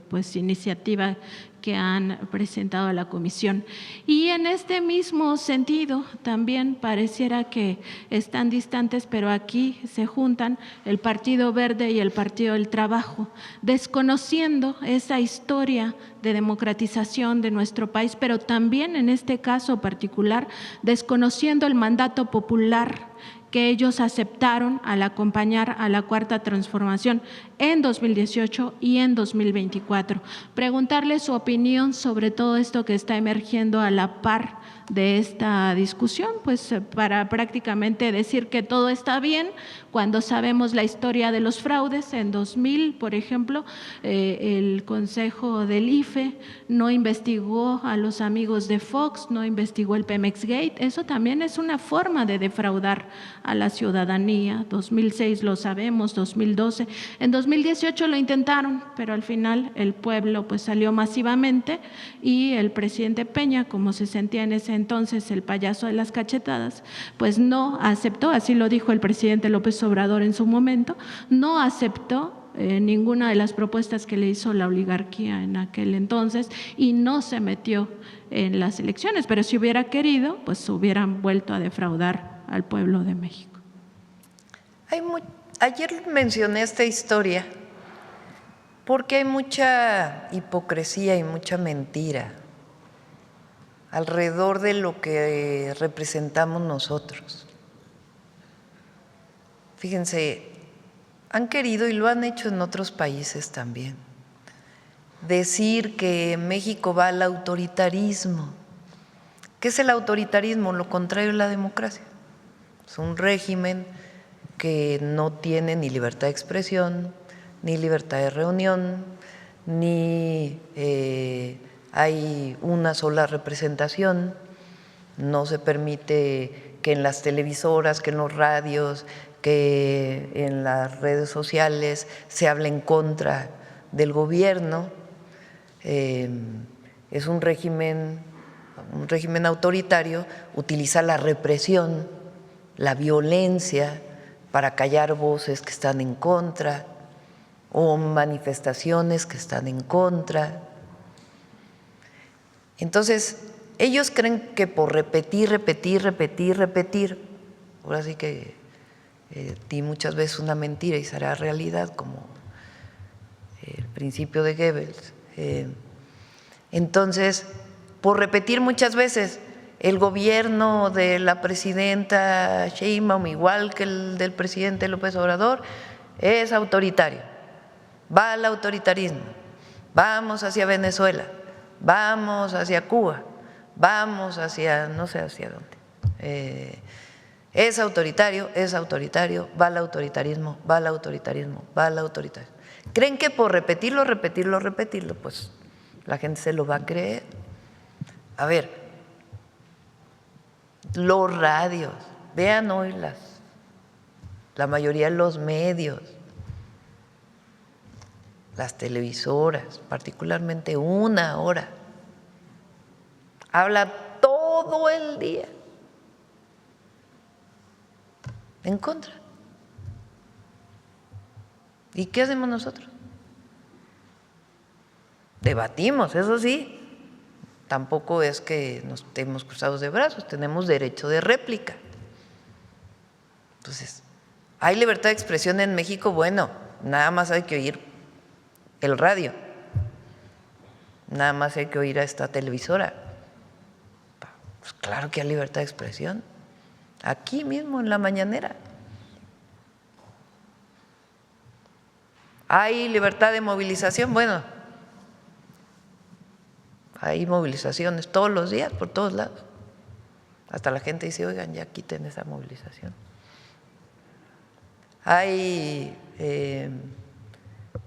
pues iniciativa que han presentado a la comisión. Y en este mismo sentido también pareciera que están distantes, pero aquí se juntan el Partido Verde y el Partido del Trabajo, desconociendo esa historia de democratización de nuestro país, pero también en este caso particular desconociendo el mandato popular que ellos aceptaron al acompañar a la Cuarta Transformación en 2018 y en 2024. Preguntarle su opinión sobre todo esto que está emergiendo a la par de esta discusión, pues para prácticamente decir que todo está bien cuando sabemos la historia de los fraudes. En 2000, por ejemplo, el Consejo del IFE no investigó a los amigos de Fox, no investigó el Pemex Gate. Eso también es una forma de defraudar a la ciudadanía. 2006 lo sabemos, 2012. En 2018 lo intentaron, pero al final el pueblo pues salió masivamente y el presidente Peña, como se sentía en ese entonces el payaso de las cachetadas, pues no aceptó, así lo dijo el presidente López Obrador en su momento, no aceptó ninguna de las propuestas que le hizo la oligarquía en aquel entonces y no se metió en las elecciones, pero si hubiera querido, pues hubieran vuelto a defraudar al pueblo de México. Ayer mencioné esta historia porque hay mucha hipocresía y mucha mentira alrededor de lo que representamos nosotros. Fíjense, han querido, y lo han hecho en otros países también, decir que México va al autoritarismo. ¿Qué es el autoritarismo? Lo contrario de la democracia. Es un régimen que no tiene ni libertad de expresión, ni libertad de reunión, ni hay una sola representación, no se permite que en las televisoras, que en los radios, que en las redes sociales se hable en contra del gobierno. Es un régimen autoritario, utiliza la represión, la violencia para callar voces que están en contra o manifestaciones que están en contra. Entonces, ellos creen que por repetir, ahora sí que di muchas veces una mentira y será realidad, como el principio de Goebbels. Entonces, por repetir muchas veces, el gobierno de la presidenta Sheinbaum, igual que el del presidente López Obrador, es autoritario, va al autoritarismo, vamos hacia Venezuela, vamos hacia Cuba, vamos hacia no sé hacia dónde. Es autoritario, va al autoritarismo, va al autoritarismo, va al autoritarismo. ¿Creen que por repetirlo, pues la gente se lo va a creer? A ver, los radios, vean hoy la mayoría de los medios, las televisoras, particularmente Una Hora, habla todo el día en contra. ¿Y qué hacemos nosotros? Debatimos, eso sí. Tampoco es que nos estemos cruzados de brazos, tenemos derecho de réplica. Entonces, ¿hay libertad de expresión en México? Bueno, nada más hay que oír el radio, nada más hay que oír a esta televisora. Pues claro que hay libertad de expresión, aquí mismo en la mañanera. ¿Hay libertad de movilización? Bueno, hay movilizaciones todos los días, por todos lados. Hasta la gente dice, oigan, ya quiten esa movilización. Hay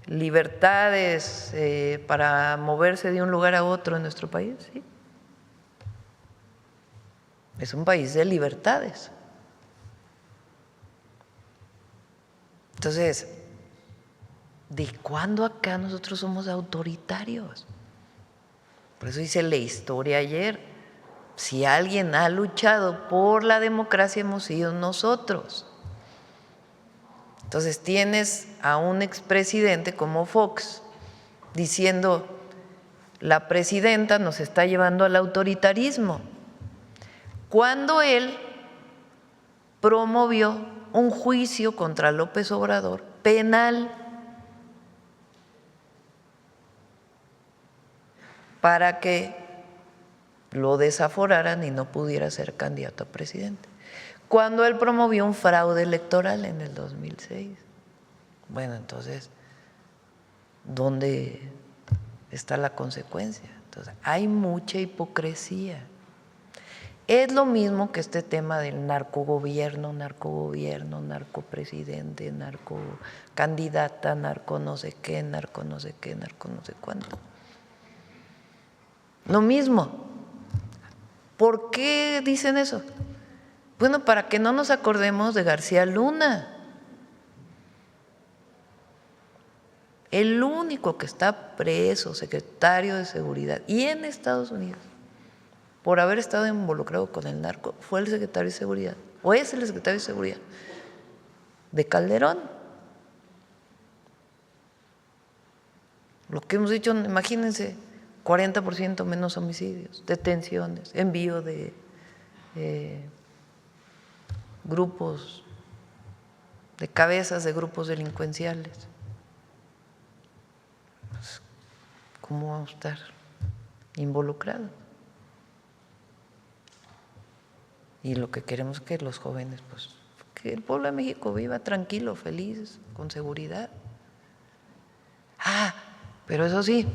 libertades para moverse de un lugar a otro en nuestro país, sí. Es un país de libertades. Entonces, ¿de cuándo acá nosotros somos autoritarios? Por eso dice la historia ayer, si alguien ha luchado por la democracia hemos sido nosotros. Entonces tienes a un expresidente como Fox diciendo, la presidenta nos está llevando al autoritarismo, cuando él promovió un juicio contra López Obrador penal para que lo desaforaran y no pudiera ser candidato a presidente, cuando él promovió un fraude electoral en el 2006. Bueno, entonces, ¿dónde está la consecuencia? Entonces, hay mucha hipocresía. Es lo mismo que este tema del narcogobierno, narcopresidente, narcocandidata, narco no sé qué, narco no sé cuánto. Lo mismo. ¿Por qué dicen eso? Bueno, para que no nos acordemos de García Luna. El único que está preso, secretario de Seguridad, y en Estados Unidos, por haber estado involucrado con el narco, fue el secretario de Seguridad, o es el secretario de Seguridad de Calderón. Lo que hemos dicho, imagínense, 40% menos homicidios, detenciones, envío de grupos, de cabezas de grupos delincuenciales. ¿Cómo vamos a estar involucrados? Y lo que queremos es que los jóvenes, pues, que el pueblo de México viva tranquilo, feliz, con seguridad. Pero eso sí,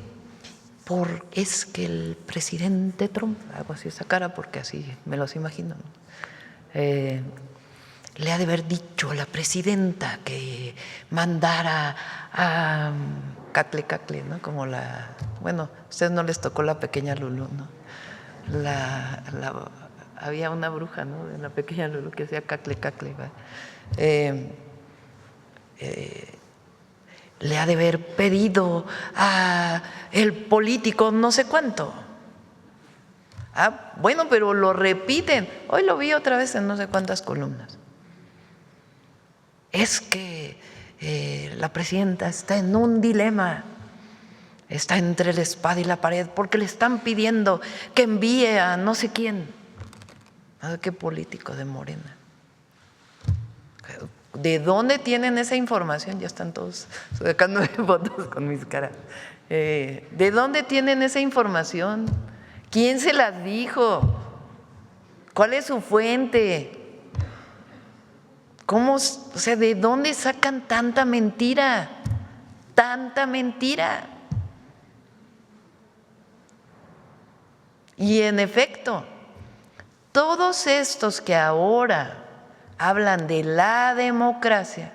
es que el presidente Trump, hago así esa cara porque así me los imagino, ¿no? Le ha de haber dicho a la presidenta que mandara a Cacle, ¿no? Como bueno, a ustedes no les tocó la pequeña Lulú, ¿no? Había una bruja, ¿no? De la pequeña Lulú que hacía Cacle, le ha de haber pedido a el político no sé cuánto. Bueno, pero lo repiten. Hoy lo vi otra vez en no sé cuántas columnas. Es que la presidenta está en un dilema, está entre la espada y la pared, porque le están pidiendo que envíe a no sé quién. ¿Qué político de Morena? ¿De dónde tienen esa información? Ya están todos sacándome fotos con mis caras. ¿De dónde tienen esa información? ¿Quién se las dijo? ¿Cuál es su fuente? ¿Cómo, de dónde sacan tanta mentira? Tanta mentira. Y en efecto, todos estos que ahora hablan de la democracia,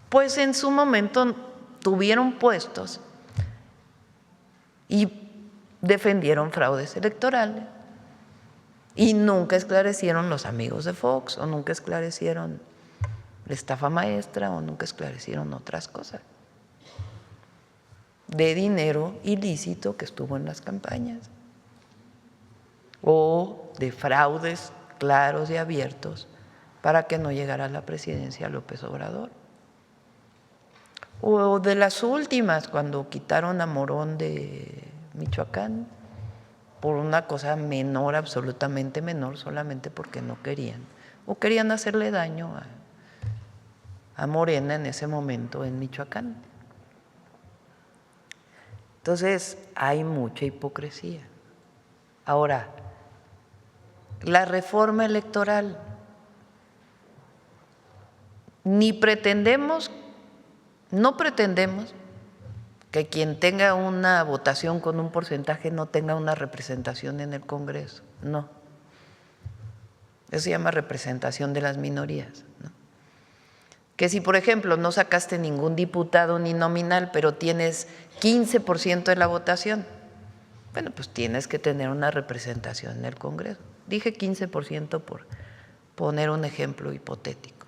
pues en su momento tuvieron puestos y defendieron fraudes electorales y nunca esclarecieron los amigos de Fox, o nunca esclarecieron la estafa maestra, o nunca esclarecieron otras cosas de dinero ilícito que estuvo en las campañas, o de fraudes claros y abiertos para que no llegara a la presidencia López Obrador, o de las últimas, cuando quitaron a Morón de Michoacán por una cosa menor, absolutamente menor, solamente porque no querían, o querían hacerle daño a Morena en ese momento en Michoacán. Entonces, hay mucha hipocresía. Ahora, la reforma electoral, no pretendemos que quien tenga una votación con un porcentaje no tenga una representación en el Congreso, no. Eso se llama representación de las minorías, ¿no? Que si, por ejemplo, no sacaste ningún diputado ni nominal, pero tienes 15% de la votación, bueno, pues tienes que tener una representación en el Congreso. Dije 15% por poner un ejemplo hipotético.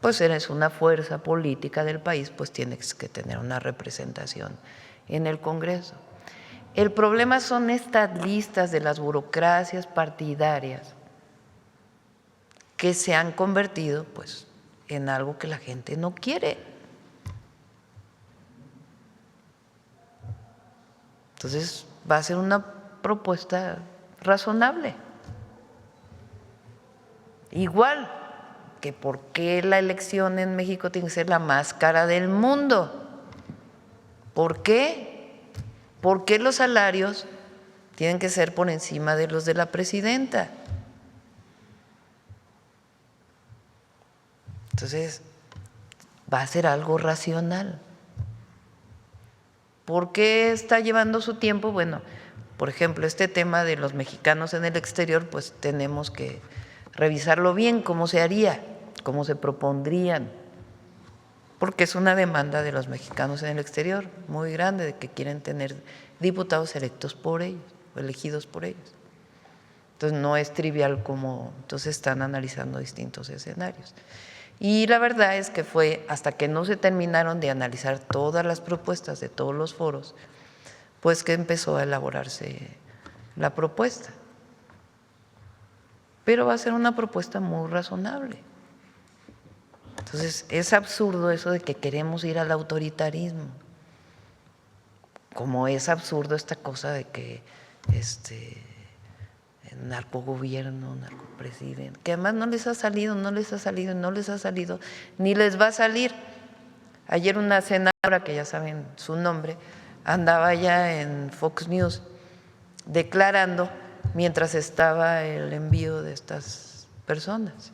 Pues eres una fuerza política del país, pues tienes que tener una representación en el Congreso. El problema son estas listas de las burocracias partidarias que se han convertido, pues, en algo que la gente no quiere. Entonces, va a ser una propuesta razonable. Igual que por qué la elección en México tiene que ser la más cara del mundo. ¿Por qué? ¿Por qué los salarios tienen que ser por encima de los de la presidenta? Entonces, va a ser algo racional. ¿Por qué está llevando su tiempo? Bueno, por ejemplo, este tema de los mexicanos en el exterior, pues tenemos que revisarlo bien, cómo se haría, cómo se propondrían, porque es una demanda de los mexicanos en el exterior muy grande, de que quieren tener diputados electos por ellos, o elegidos por ellos. Entonces, no es trivial cómo, entonces están analizando distintos escenarios. Y la verdad es que fue hasta que no se terminaron de analizar todas las propuestas de todos los foros, pues que empezó a elaborarse la propuesta. Pero va a ser una propuesta muy razonable. Entonces, es absurdo eso de que queremos ir al autoritarismo, como es absurdo esta cosa de que narcogobierno, narcopresidente, que además no les ha salido, ni les va a salir. Ayer una senadora, que ya saben su nombre, andaba ya en Fox News declarando mientras estaba el envío de estas personas.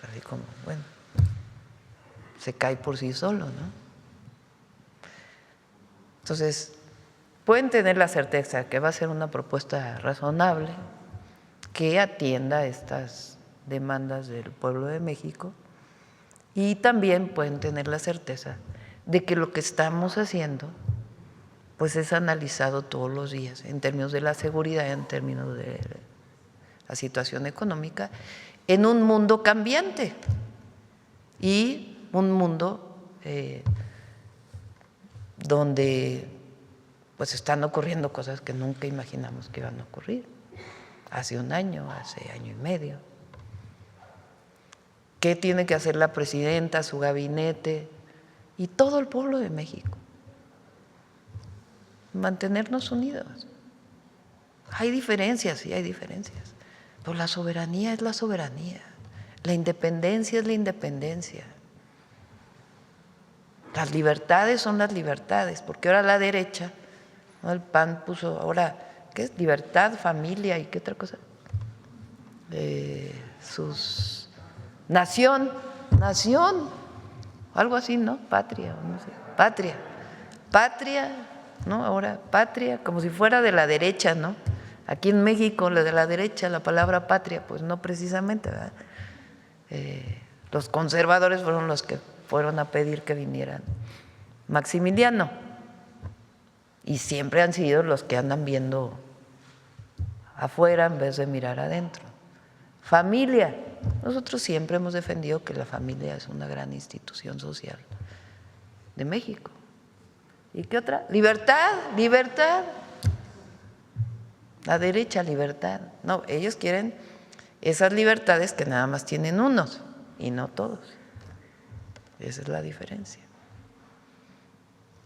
Así como, bueno, se cae por sí solo, ¿no? Entonces, pueden tener la certeza que va a ser una propuesta razonable que atienda estas demandas del pueblo de México, y también pueden tener la certeza de que lo que estamos haciendo pues es analizado todos los días en términos de la seguridad, en términos de la situación económica, en un mundo cambiante y un mundo donde pues están ocurriendo cosas que nunca imaginamos que iban a ocurrir, hace un año, hace año y medio. ¿Qué tiene que hacer la presidenta, su gabinete y todo el pueblo de México? Mantenernos unidos. Hay diferencias, sí hay diferencias, pero la soberanía es la soberanía, la independencia es la independencia. Las libertades son las libertades, porque ahora la derecha, ¿no? El PAN puso ahora, ¿qué es? Libertad, familia y qué otra cosa. Nación, algo así, ¿no? Patria, no sé. Patria ¿no? Ahora, patria, como si fuera de la derecha, ¿no? Aquí en México, la de la derecha, la palabra patria, pues no precisamente, ¿verdad? Los conservadores fueron los que fueron a pedir que vinieran Maximiliano, y siempre han sido los que andan viendo afuera en vez de mirar adentro. Familia, nosotros siempre hemos defendido que la familia es una gran institución social de México. ¿Y qué otra? Libertad, libertad. La derecha, libertad. No, ellos quieren esas libertades que nada más tienen unos y no todos. Esa es la diferencia.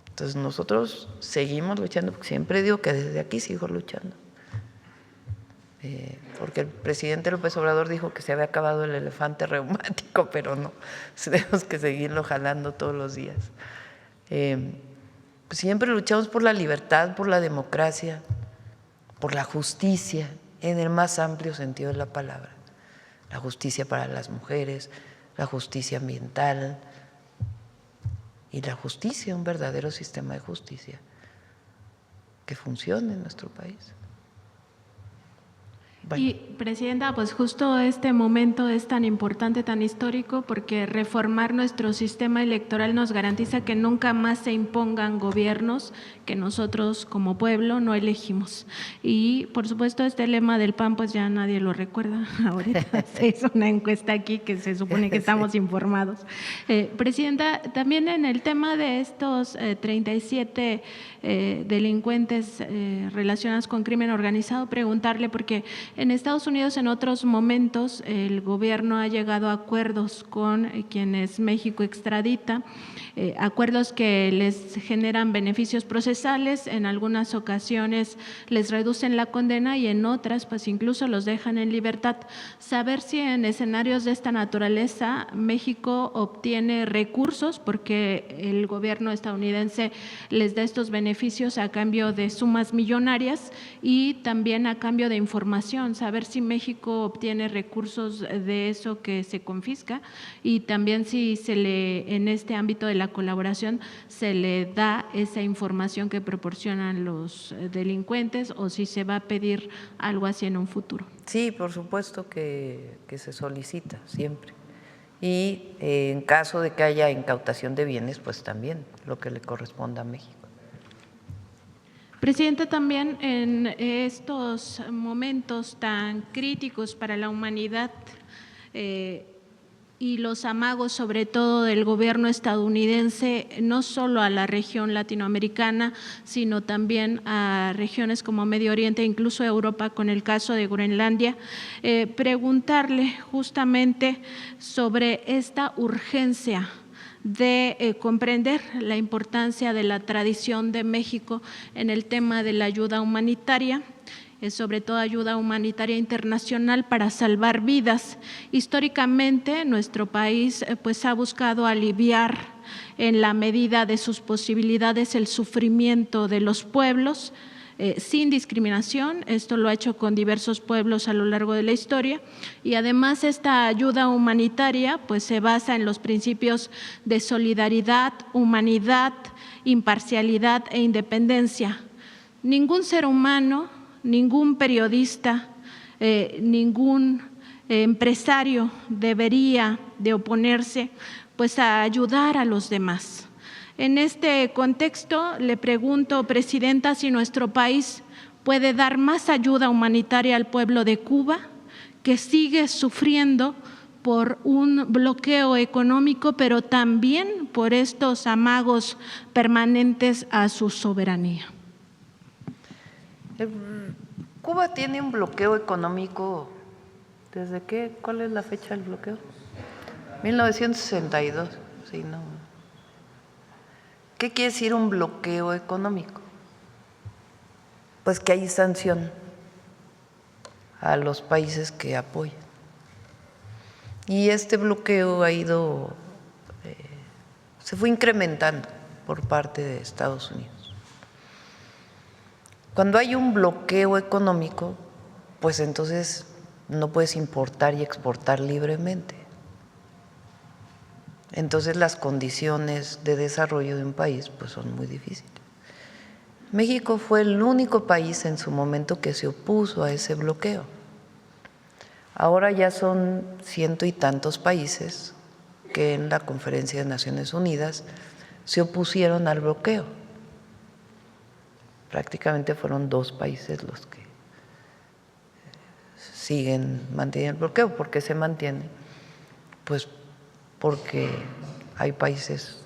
Entonces nosotros seguimos luchando, porque siempre digo que desde aquí sigo luchando. Porque el presidente López Obrador dijo que se había acabado el elefante reumático, pero no, tenemos que seguirlo jalando todos los días. Pues siempre luchamos por la libertad, por la democracia, por la justicia, en el más amplio sentido de la palabra. La justicia para las mujeres, la justicia ambiental y la justicia, un verdadero sistema de justicia que funcione en nuestro país. Bueno. Y, Presidenta, pues justo este momento es tan importante, tan histórico, porque reformar nuestro sistema electoral nos garantiza que nunca más se impongan gobiernos que nosotros como pueblo no elegimos. Y, por supuesto, este lema del PAN, pues ya nadie lo recuerda. Ahorita se hizo una encuesta aquí que se supone que estamos informados. Presidenta, también en el tema de estos 37 delincuentes relacionados con crimen organizado, preguntarle, porque en Estados Unidos en otros momentos el gobierno ha llegado a acuerdos con quienes México extradita, acuerdos que les generan beneficios procesales, en algunas ocasiones les reducen la condena y en otras pues incluso los dejan en libertad. Saber si en escenarios de esta naturaleza México obtiene recursos porque el gobierno estadounidense les da estos beneficios a cambio de sumas millonarias y también a cambio de información, saber si México obtiene recursos de eso que se confisca y también si se le, en este ámbito de la colaboración, se le da esa información que proporcionan los delincuentes o si se va a pedir algo así en un futuro. Sí, por supuesto que se solicita siempre. Y en caso de que haya incautación de bienes, pues también lo que le corresponda a México. Presidenta, también en estos momentos tan críticos para la humanidad y los amagos sobre todo del gobierno estadounidense, no solo a la región latinoamericana, sino también a regiones como Medio Oriente, incluso Europa, con el caso de Groenlandia, preguntarle justamente sobre esta urgencia de comprender la importancia de la tradición de México en el tema de la ayuda humanitaria, sobre todo ayuda humanitaria internacional para salvar vidas. Históricamente nuestro país pues ha buscado aliviar en la medida de sus posibilidades el sufrimiento de los pueblos, sin discriminación. Esto lo ha hecho con diversos pueblos a lo largo de la historia y además esta ayuda humanitaria pues se basa en los principios de solidaridad, humanidad, imparcialidad e independencia. Ningún ser humano, ningún periodista, ningún empresario debería de oponerse pues a ayudar a los demás. En este contexto, le pregunto, Presidenta, si nuestro país puede dar más ayuda humanitaria al pueblo de Cuba, que sigue sufriendo por un bloqueo económico, pero también por estos amagos permanentes a su soberanía. Cuba tiene un bloqueo económico, ¿desde qué? ¿Cuál es la fecha del bloqueo? 1962, sí, no. ¿Qué quiere decir un bloqueo económico? Pues que hay sanción a los países que apoyan. Y este bloqueo ha ido, se fue incrementando por parte de Estados Unidos. Cuando hay un bloqueo económico, pues entonces no puedes importar y exportar libremente. Entonces las condiciones de desarrollo de un país pues son muy difíciles. México fue el único país en su momento que se opuso a ese bloqueo. Ahora ya son 100 y tantos países que en la Conferencia de Naciones Unidas se opusieron al bloqueo. Prácticamente fueron 2 países los que siguen manteniendo el bloqueo. ¿Por qué se mantiene? Pues porque hay países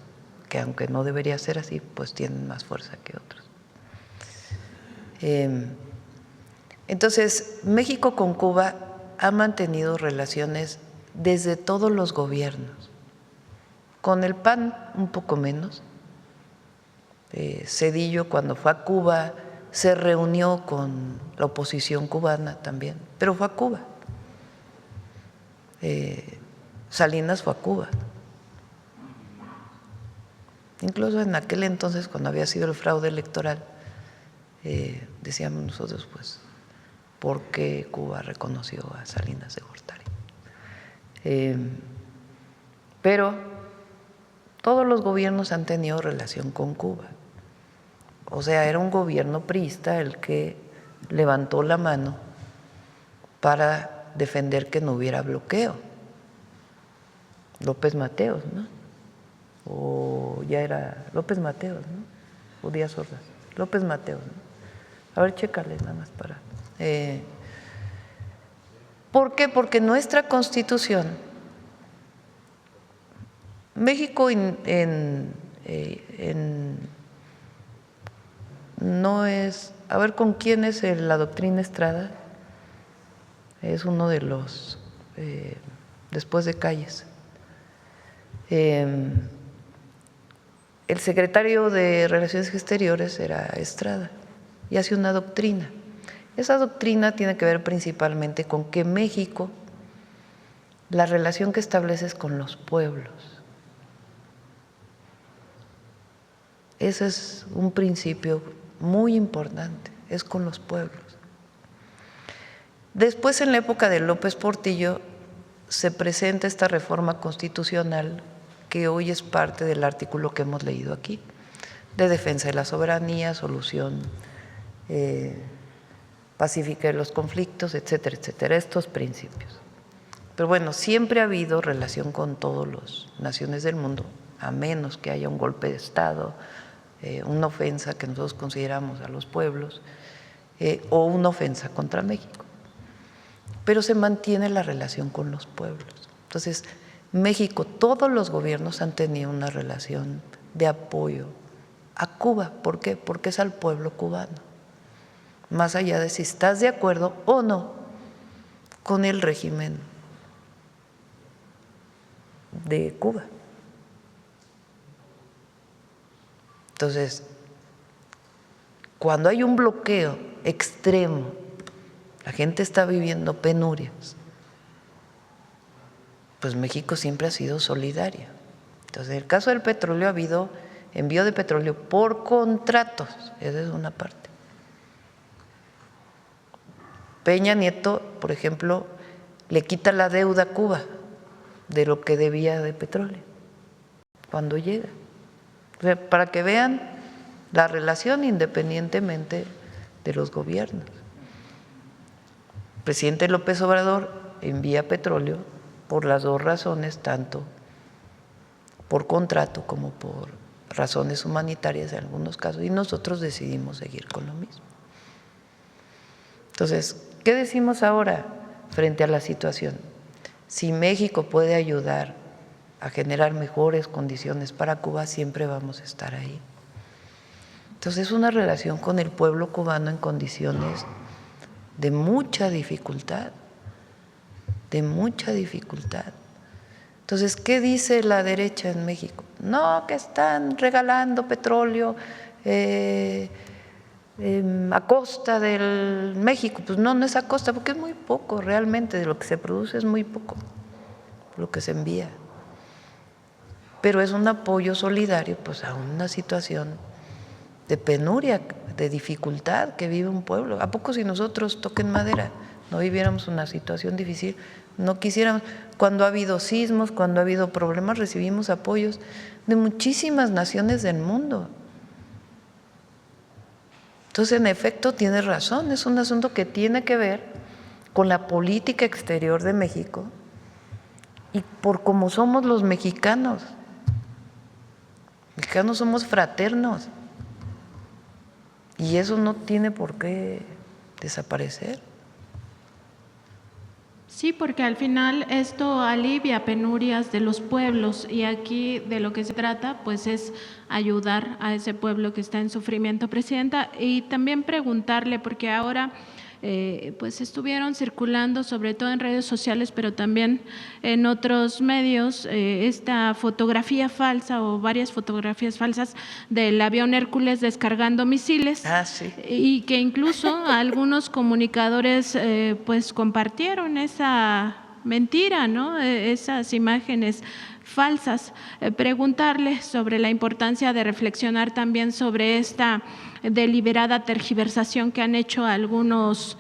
que, aunque no debería ser así, pues tienen más fuerza que otros. Entonces, México con Cuba ha mantenido relaciones desde todos los gobiernos. Con el PAN un poco menos. Zedillo, cuando fue a Cuba, se reunió con la oposición cubana también, pero fue a Cuba. Salinas fue a Cuba. Incluso en aquel entonces, cuando había sido el fraude electoral, decíamos nosotros, pues, ¿por qué Cuba reconoció a Salinas de Gortari? Pero todos los gobiernos han tenido relación con Cuba. O sea, era un gobierno priista el que levantó la mano para defender que no hubiera bloqueo. López Mateos, ¿no? O ya era López Mateos, ¿no? O Díaz Ordaz. López Mateos, ¿no? A ver, chécale nada más para… ¿Por qué? Porque nuestra Constitución, México no es… A ver, ¿con quién es la doctrina Estrada? Es uno de los… después de Calles. El secretario de Relaciones Exteriores era Estrada y hace una doctrina. Esa doctrina tiene que ver principalmente con que México, la relación que establece es con los pueblos. Ese es un principio muy importante, es con los pueblos. Después, en la época de López Portillo, se presenta esta reforma constitucional que hoy es parte del artículo que hemos leído aquí, de defensa de la soberanía, solución pacífica de los conflictos, etcétera, etcétera, estos principios. Pero bueno, siempre ha habido relación con todas las naciones del mundo, a menos que haya un golpe de Estado, una ofensa que nosotros consideramos a los pueblos, o una ofensa contra México. Pero se mantiene la relación con los pueblos. Entonces, México, todos los gobiernos han tenido una relación de apoyo a Cuba. ¿Por qué? Porque es al pueblo cubano. Más allá de si estás de acuerdo o no con el régimen de Cuba. Entonces, cuando hay un bloqueo extremo, la gente está viviendo penurias, pues México siempre ha sido solidario. Entonces, en el caso del petróleo ha habido envío de petróleo por contratos, esa es una parte. Peña Nieto, por ejemplo, le quita la deuda a Cuba de lo que debía de petróleo cuando llega. O sea, para que vean la relación independientemente de los gobiernos. El presidente López Obrador envía petróleo por las 2 razones, tanto por contrato como por razones humanitarias en algunos casos, y nosotros decidimos seguir con lo mismo. Entonces, ¿qué decimos ahora frente a la situación? Si México puede ayudar a generar mejores condiciones para Cuba, siempre vamos a estar ahí. Entonces, es una relación con el pueblo cubano en condiciones de mucha dificultad, de mucha dificultad. Entonces, ¿qué dice la derecha en México? No, que están regalando petróleo a costa del México. Pues no, no es a costa, porque es muy poco realmente, de lo que se produce es muy poco lo que se envía. Pero es un apoyo solidario pues a una situación de penuria, de dificultad que vive un pueblo. ¿A poco si nosotros, toquen madera, no viviéramos una situación difícil, no quisiéramos? Cuando ha habido sismos, cuando ha habido problemas, recibimos apoyos de muchísimas naciones del mundo. Entonces, en efecto, tiene razón, es un asunto que tiene que ver con la política exterior de México y por cómo somos los mexicanos. Mexicanos somos fraternos y eso no tiene por qué desaparecer. Sí, porque al final esto alivia penurias de los pueblos y aquí de lo que se trata pues es ayudar a ese pueblo que está en sufrimiento, Presidenta, y también preguntarle, porque ahora pues estuvieron circulando sobre todo en redes sociales, pero también en otros medios, esta fotografía falsa o varias fotografías falsas del avión Hércules descargando misiles. Sí. Y que incluso algunos comunicadores pues compartieron esa mentira, ¿no? Esas imágenes falsas. Preguntarle sobre la importancia de reflexionar también sobre esta deliberada tergiversación que han hecho algunos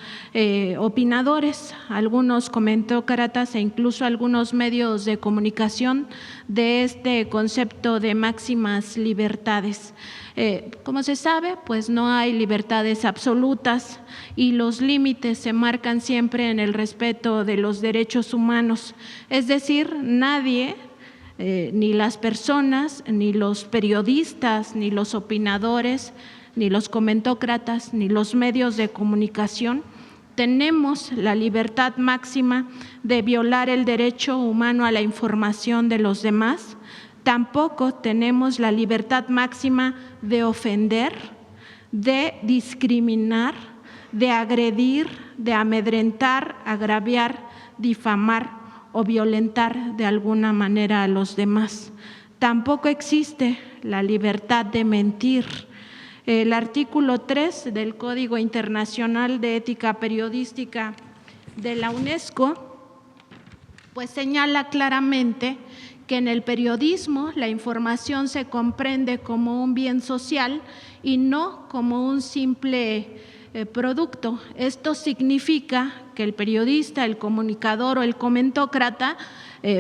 opinadores, algunos comentócratas e incluso algunos medios de comunicación de este concepto de máximas libertades. Como se sabe, pues no hay libertades absolutas y los límites se marcan siempre en el respeto de los derechos humanos. Es decir, nadie, ni las personas, ni los periodistas, ni los opinadores, ni los comentócratas, ni los medios de comunicación tenemos la libertad máxima de violar el derecho humano a la información de los demás. Tampoco tenemos la libertad máxima de ofender, de discriminar, de agredir, de amedrentar, agraviar, difamar o violentar de alguna manera a los demás. Tampoco existe la libertad de mentir. El artículo 3 del Código Internacional de Ética Periodística de la UNESCO pues señala claramente que en el periodismo la información se comprende como un bien social y no como un simple producto. Esto significa que el periodista, el comunicador o el comentócrata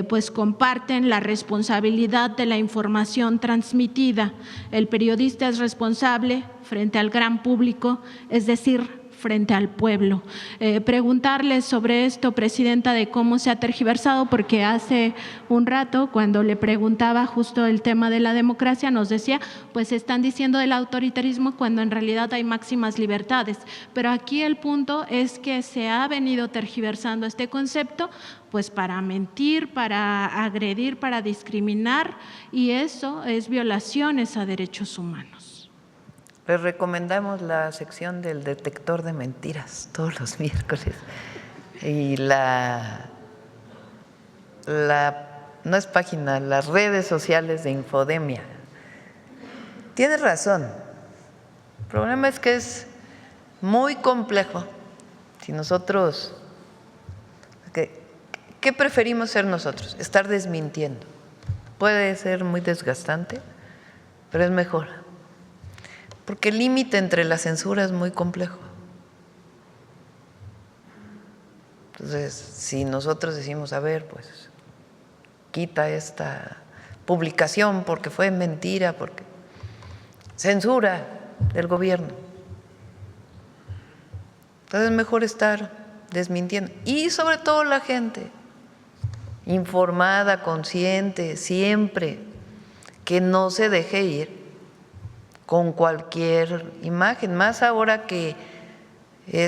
pues comparten la responsabilidad de la información transmitida. El periodista es responsable frente al gran público, es decir, frente al pueblo. Preguntarle sobre esto, Presidenta, de cómo se ha tergiversado, porque hace un rato cuando le preguntaba justo el tema de la democracia nos decía, pues están diciendo del autoritarismo cuando en realidad hay máximas libertades, pero aquí el punto es que se ha venido tergiversando este concepto pues para mentir, para agredir, para discriminar y eso es violaciones a derechos humanos. Les recomendamos la sección del detector de mentiras todos los miércoles. Y no es página, las redes sociales de Infodemia. Tienes razón. El problema es que es muy complejo. Si nosotros, ¿qué preferimos ser nosotros? Estar desmintiendo. Puede ser muy desgastante, pero es mejor. Porque el límite entre la censura es muy complejo. Entonces, si nosotros decimos, a ver, pues, quita esta publicación porque fue mentira, porque censura del gobierno. Entonces es mejor estar desmintiendo. Y sobre todo la gente informada, consciente, siempre, que no se deje ir con cualquier imagen, más ahora que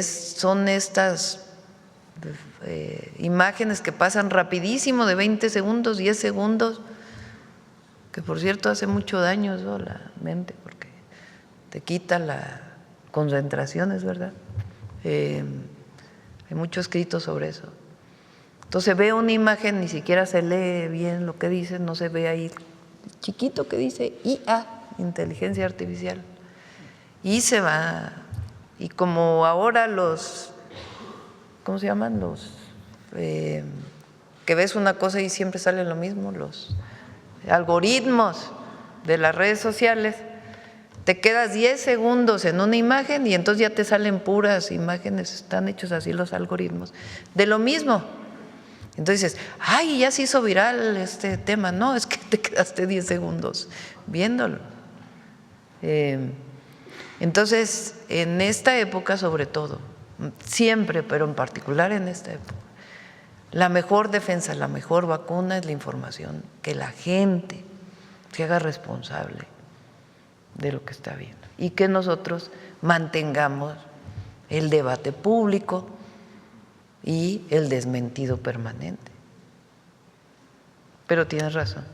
son estas imágenes que pasan rapidísimo de 20 segundos, 10 segundos, que por cierto hace mucho daño eso a la mente porque te quita la concentración, es verdad. Hay mucho escrito sobre eso. Entonces ve una imagen, ni siquiera se lee bien lo que dice, no se ve ahí chiquito que dice IA, inteligencia artificial, y se va, y como ahora los, ¿cómo se llaman? Los que ves una cosa y siempre sale lo mismo, los algoritmos de las redes sociales, te quedas 10 segundos en una imagen y entonces ya te salen puras imágenes, están hechos así los algoritmos, de lo mismo. Entonces dices, ay, ya se hizo viral este tema. No, es que te quedaste 10 segundos viéndolo. Entonces, en esta época sobre todo, siempre, pero en particular en esta época, la mejor defensa, la mejor vacuna es la información, que la gente se haga responsable de lo que está viendo y que nosotros mantengamos el debate público y el desmentido permanente. Pero tienes razón.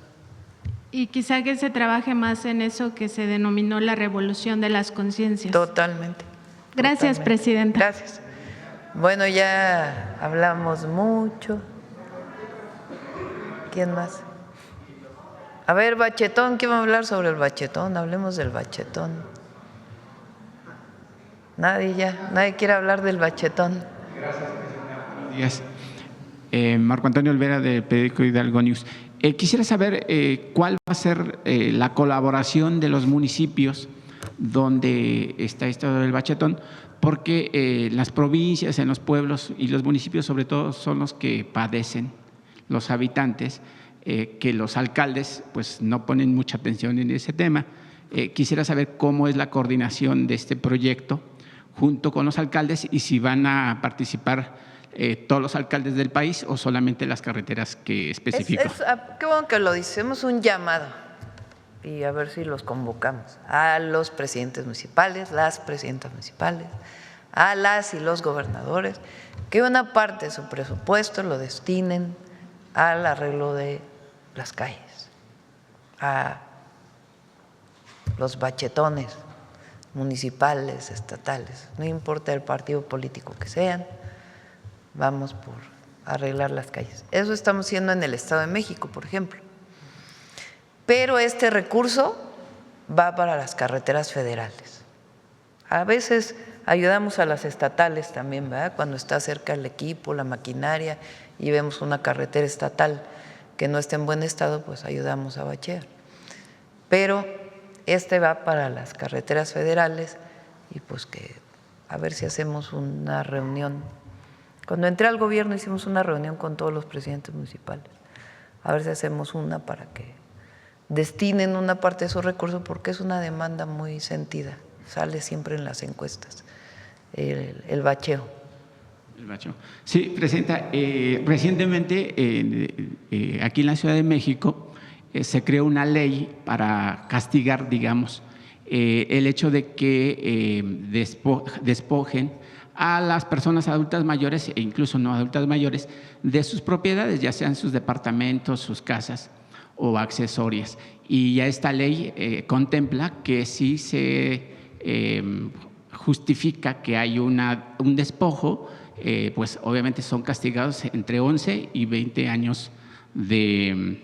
Y quizá que se trabaje más en eso que se denominó la revolución de las conciencias. Totalmente. Gracias, Totalmente. Presidenta. Gracias. Bueno, ya hablamos mucho. ¿Quién más? A ver, bachetón, ¿quién va a hablar sobre el bachetón? Hablemos del bachetón. Nadie quiere hablar del bachetón. Gracias, Presidenta. Buenos días. Marco Antonio Olvera, del periódico Hidalgo News. Quisiera saber cuál va a ser la colaboración de los municipios donde está esto del bachetón, porque las provincias, en los pueblos y los municipios sobre todo son los que padecen, los habitantes, que los alcaldes pues no ponen mucha atención en ese tema. Quisiera saber cómo es la coordinación de este proyecto junto con los alcaldes y si van a participar todos los alcaldes del país o solamente las carreteras que especifico. Qué bueno que lo decimos, un llamado y a ver si los convocamos a los presidentes municipales, las presidentas municipales, a las y los gobernadores, que una parte de su presupuesto lo destinen al arreglo de las calles, a los bachetones municipales, estatales, no importa el partido político que sean, vamos por arreglar las calles. Eso estamos haciendo en el Estado de México, por ejemplo. Pero este recurso va para las carreteras federales. A veces ayudamos a las estatales también, ¿verdad? Cuando está cerca el equipo, la maquinaria y vemos una carretera estatal que no está en buen estado, pues ayudamos a bachear. Pero este va para las carreteras federales y pues que a ver si hacemos una reunión. Cuando entré al gobierno hicimos una reunión con todos los presidentes municipales. A ver si hacemos una para que destinen una parte de esos recursos porque es una demanda muy sentida. Sale siempre en las encuestas el bacheo. El bacheo. Sí, Presidenta, recientemente aquí en la Ciudad de México se creó una ley para castigar, digamos, el hecho de que despojen a las personas adultas mayores e incluso no adultas mayores de sus propiedades, ya sean sus departamentos, sus casas o accesorias. Y ya esta ley contempla que si se justifica que hay un despojo, pues obviamente son castigados entre 11 y 20 años de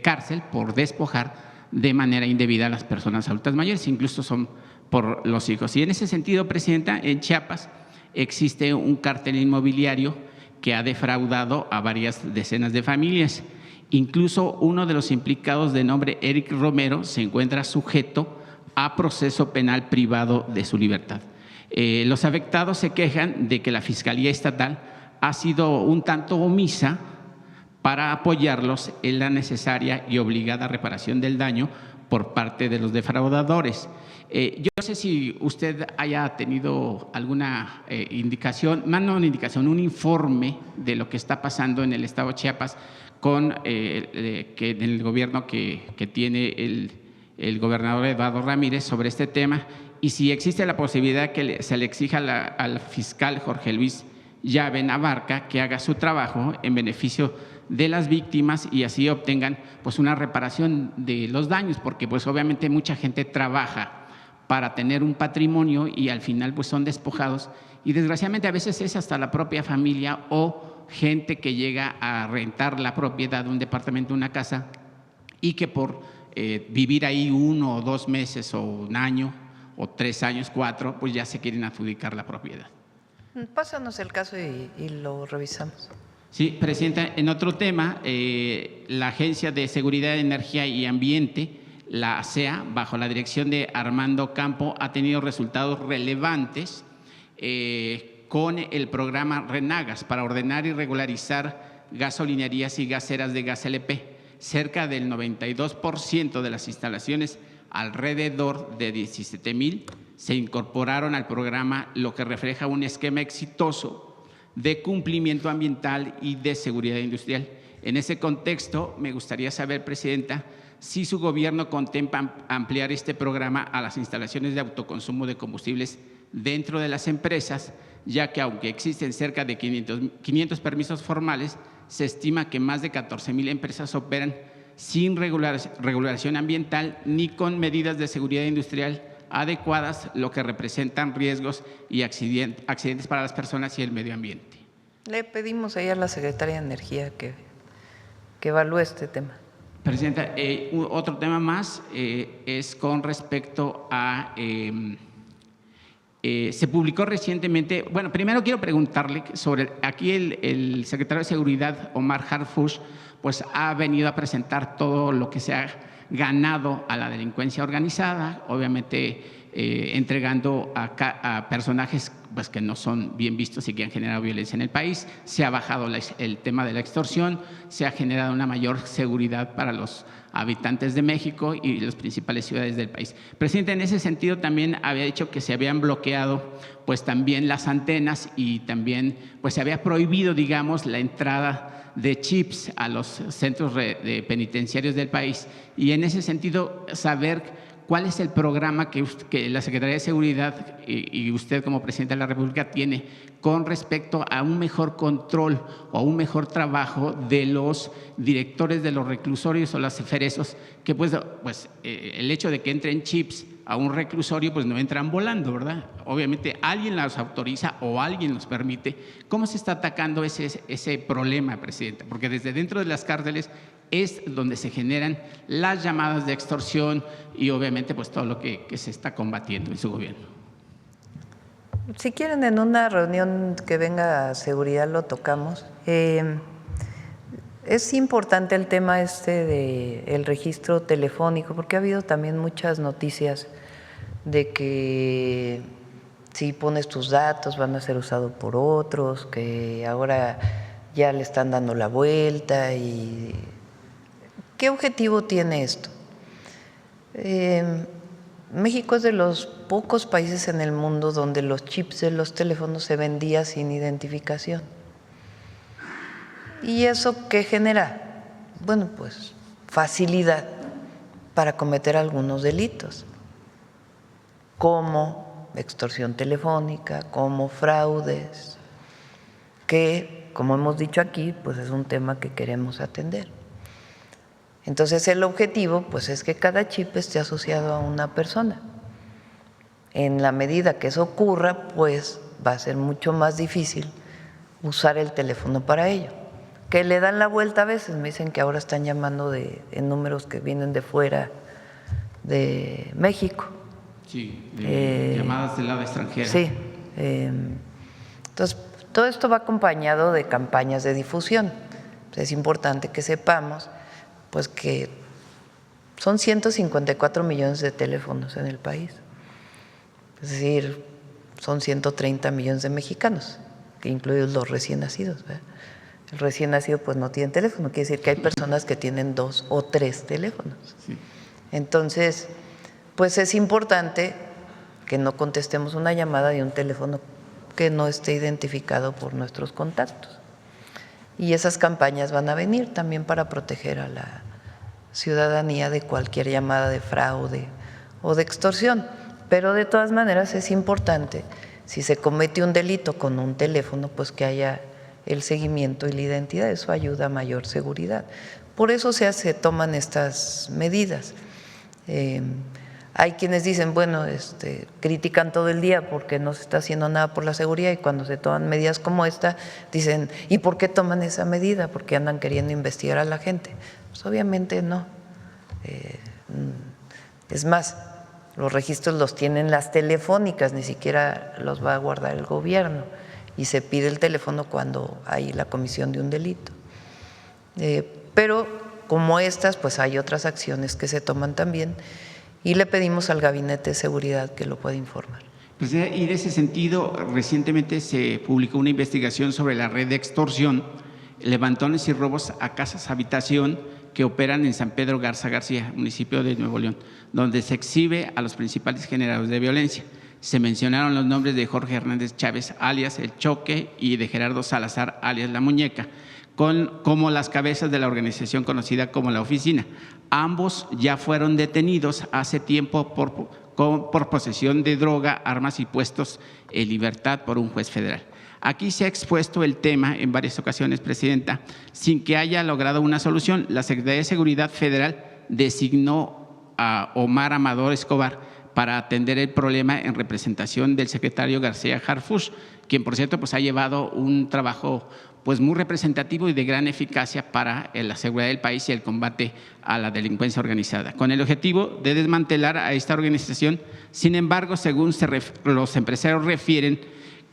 cárcel por despojar de manera indebida a las personas adultas mayores, incluso son por los hijos. Y en ese sentido, Presidenta, en Chiapas existe un cártel inmobiliario que ha defraudado a varias decenas de familias. Incluso uno de los implicados, de nombre Eric Romero, se encuentra sujeto a proceso penal privado de su libertad. Los afectados se quejan de que la Fiscalía Estatal ha sido un tanto omisa para apoyarlos en la necesaria y obligada reparación del daño por parte de los defraudadores. Yo no sé si usted haya tenido alguna indicación, más no una indicación, un informe de lo que está pasando en el estado de Chiapas con el gobierno que tiene el gobernador Eduardo Ramírez sobre este tema, y si existe la posibilidad que se le exija al fiscal Jorge Luis Llave Navarca que haga su trabajo en beneficio de las víctimas y así obtengan pues una reparación de los daños, porque pues obviamente mucha gente trabaja para tener un patrimonio y al final pues son despojados y desgraciadamente a veces es hasta la propia familia o gente que llega a rentar la propiedad de un departamento, una casa, y que por vivir ahí 1 o 2 meses o 1 año o 3 años, 4, pues ya se quieren adjudicar la propiedad. Pásanos el caso y lo revisamos. Sí, Presidenta, en otro tema, la Agencia de Seguridad, Energía y Ambiente, la ASEA, bajo la dirección de Armando Campo, ha tenido resultados relevantes con el programa Renagas para ordenar y regularizar gasolinerías y gaseras de gas LP. Cerca del 92% de las instalaciones alrededor de 17,000 se incorporaron al programa, lo que refleja un esquema exitoso de cumplimiento ambiental y de seguridad industrial. En ese contexto, me gustaría saber, Presidenta, si su gobierno contempla ampliar este programa a las instalaciones de autoconsumo de combustibles dentro de las empresas, ya que aunque existen cerca de 500 permisos formales, se estima que más de 14,000 empresas operan sin regulación ambiental ni con medidas de seguridad industrial adecuadas, lo que representan riesgos y accidentes para las personas y el medio ambiente. Le pedimos ahí a la Secretaría de Energía que evalúe este tema. Presidenta, otro tema más es con respecto a… se publicó recientemente, bueno, primero quiero preguntarle sobre, aquí el secretario de Seguridad, Omar Harfush, pues ha venido a presentar todo lo que se ha ganado a la delincuencia organizada, obviamente entregando a personajes pues, que no son bien vistos y que han generado violencia en el país. Se ha bajado el tema de la extorsión, se ha generado una mayor seguridad para los habitantes de México y las principales ciudades del país. Presidente, en ese sentido también había dicho que se habían bloqueado pues también las antenas y también pues se había prohibido, digamos, la entrada de chips a los centros penitenciarios del país. Y en ese sentido, saber cuál es el programa que la Secretaría de Seguridad y usted como Presidente de la República tiene con respecto a un mejor control o un mejor trabajo de los directores de los reclusorios o los ceferesos, que pues el hecho de que entren chips a un reclusorio, pues no entran volando, ¿verdad? Obviamente alguien los autoriza o alguien los permite. ¿Cómo se está atacando ese problema, Presidenta? Porque desde dentro de las cárceles es donde se generan las llamadas de extorsión y obviamente pues todo lo que se está combatiendo en su gobierno. Si quieren, en una reunión que venga a seguridad lo tocamos. Es importante el tema del registro telefónico, porque ha habido también muchas noticias de que si pones tus datos van a ser usados por otros, que ahora ya le están dando la vuelta. Y ¿qué objetivo tiene esto? México es de los pocos países en el mundo donde los chips de los teléfonos se vendían sin identificación. ¿Y eso qué genera? Bueno, pues facilidad para cometer algunos delitos, como extorsión telefónica, como fraudes, que, como hemos dicho aquí, pues es un tema que queremos atender. Entonces, el objetivo pues es que cada chip esté asociado a una persona. En la medida que eso ocurra, pues va a ser mucho más difícil usar el teléfono para ello. Que le dan la vuelta a veces, me dicen que ahora están llamando en números que vienen de fuera de México. Sí, llamadas del lado extranjero. Sí. Entonces, todo esto va acompañado de campañas de difusión. Es importante que sepamos pues que son 154 millones de teléfonos en el país. Es decir, son 130 millones de mexicanos, incluidos los recién nacidos, ¿verdad? El recién nacido pues no tiene teléfono, quiere decir que hay personas que tienen 2 o 3 teléfonos. Sí. Entonces, pues es importante que no contestemos una llamada de un teléfono que no esté identificado por nuestros contactos. Y esas campañas van a venir también para proteger a la ciudadanía de cualquier llamada de fraude o de extorsión. Pero de todas maneras es importante, si se comete un delito con un teléfono, pues que haya el seguimiento y la identidad. Eso ayuda a mayor seguridad. Por eso se toman estas medidas. Hay quienes dicen, bueno, critican todo el día porque no se está haciendo nada por la seguridad, y cuando se toman medidas como esta, dicen, ¿y por qué toman esa medida? Porque andan queriendo investigar a la gente. Pues obviamente no. Es más, los registros los tienen las telefónicas, ni siquiera los va a guardar el gobierno, y se pide el teléfono cuando hay la comisión de un delito. Pero como estas, pues hay otras acciones que se toman también, y le pedimos al Gabinete de Seguridad que lo pueda informar. Pues, y en ese sentido, recientemente se publicó una investigación sobre la red de extorsión levantones y robos a casas habitación que operan en San Pedro Garza García, municipio de Nuevo León, donde se exhibe a los principales generadores de violencia. Se mencionaron los nombres de Jorge Hernández Chávez, alias El Choque, y de Gerardo Salazar, alias La Muñeca, como las cabezas de la organización conocida como La Oficina. Ambos ya fueron detenidos hace tiempo por posesión de droga, armas y puestos en libertad por un juez federal. Aquí se ha expuesto el tema en varias ocasiones, Presidenta, sin que haya logrado una solución. La Secretaría de Seguridad Federal designó a Omar Amador Escobar para atender el problema en representación del secretario García Harfuch, quien, por cierto, pues ha llevado un trabajo pues muy representativo y de gran eficacia para la seguridad del país y el combate a la delincuencia organizada, con el objetivo de desmantelar a esta organización. Sin embargo, según los empresarios refieren,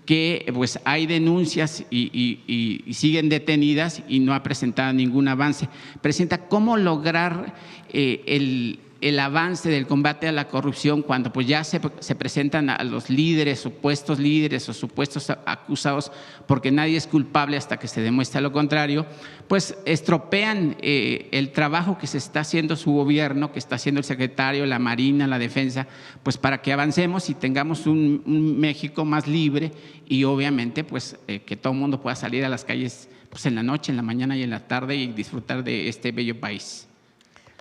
que pues hay denuncias y siguen detenidas y no ha presentado ningún avance. Presidenta, ¿cómo lograr el avance del combate a la corrupción cuando pues ya se presentan a los líderes, supuestos líderes o supuestos acusados, porque nadie es culpable hasta que se demuestre lo contrario? Pues estropean el trabajo que se está haciendo su gobierno, que está haciendo el secretario, la Marina, la Defensa, pues para que avancemos y tengamos un México más libre y obviamente pues que todo el mundo pueda salir a las calles pues en la noche, en la mañana y en la tarde y disfrutar de este bello país.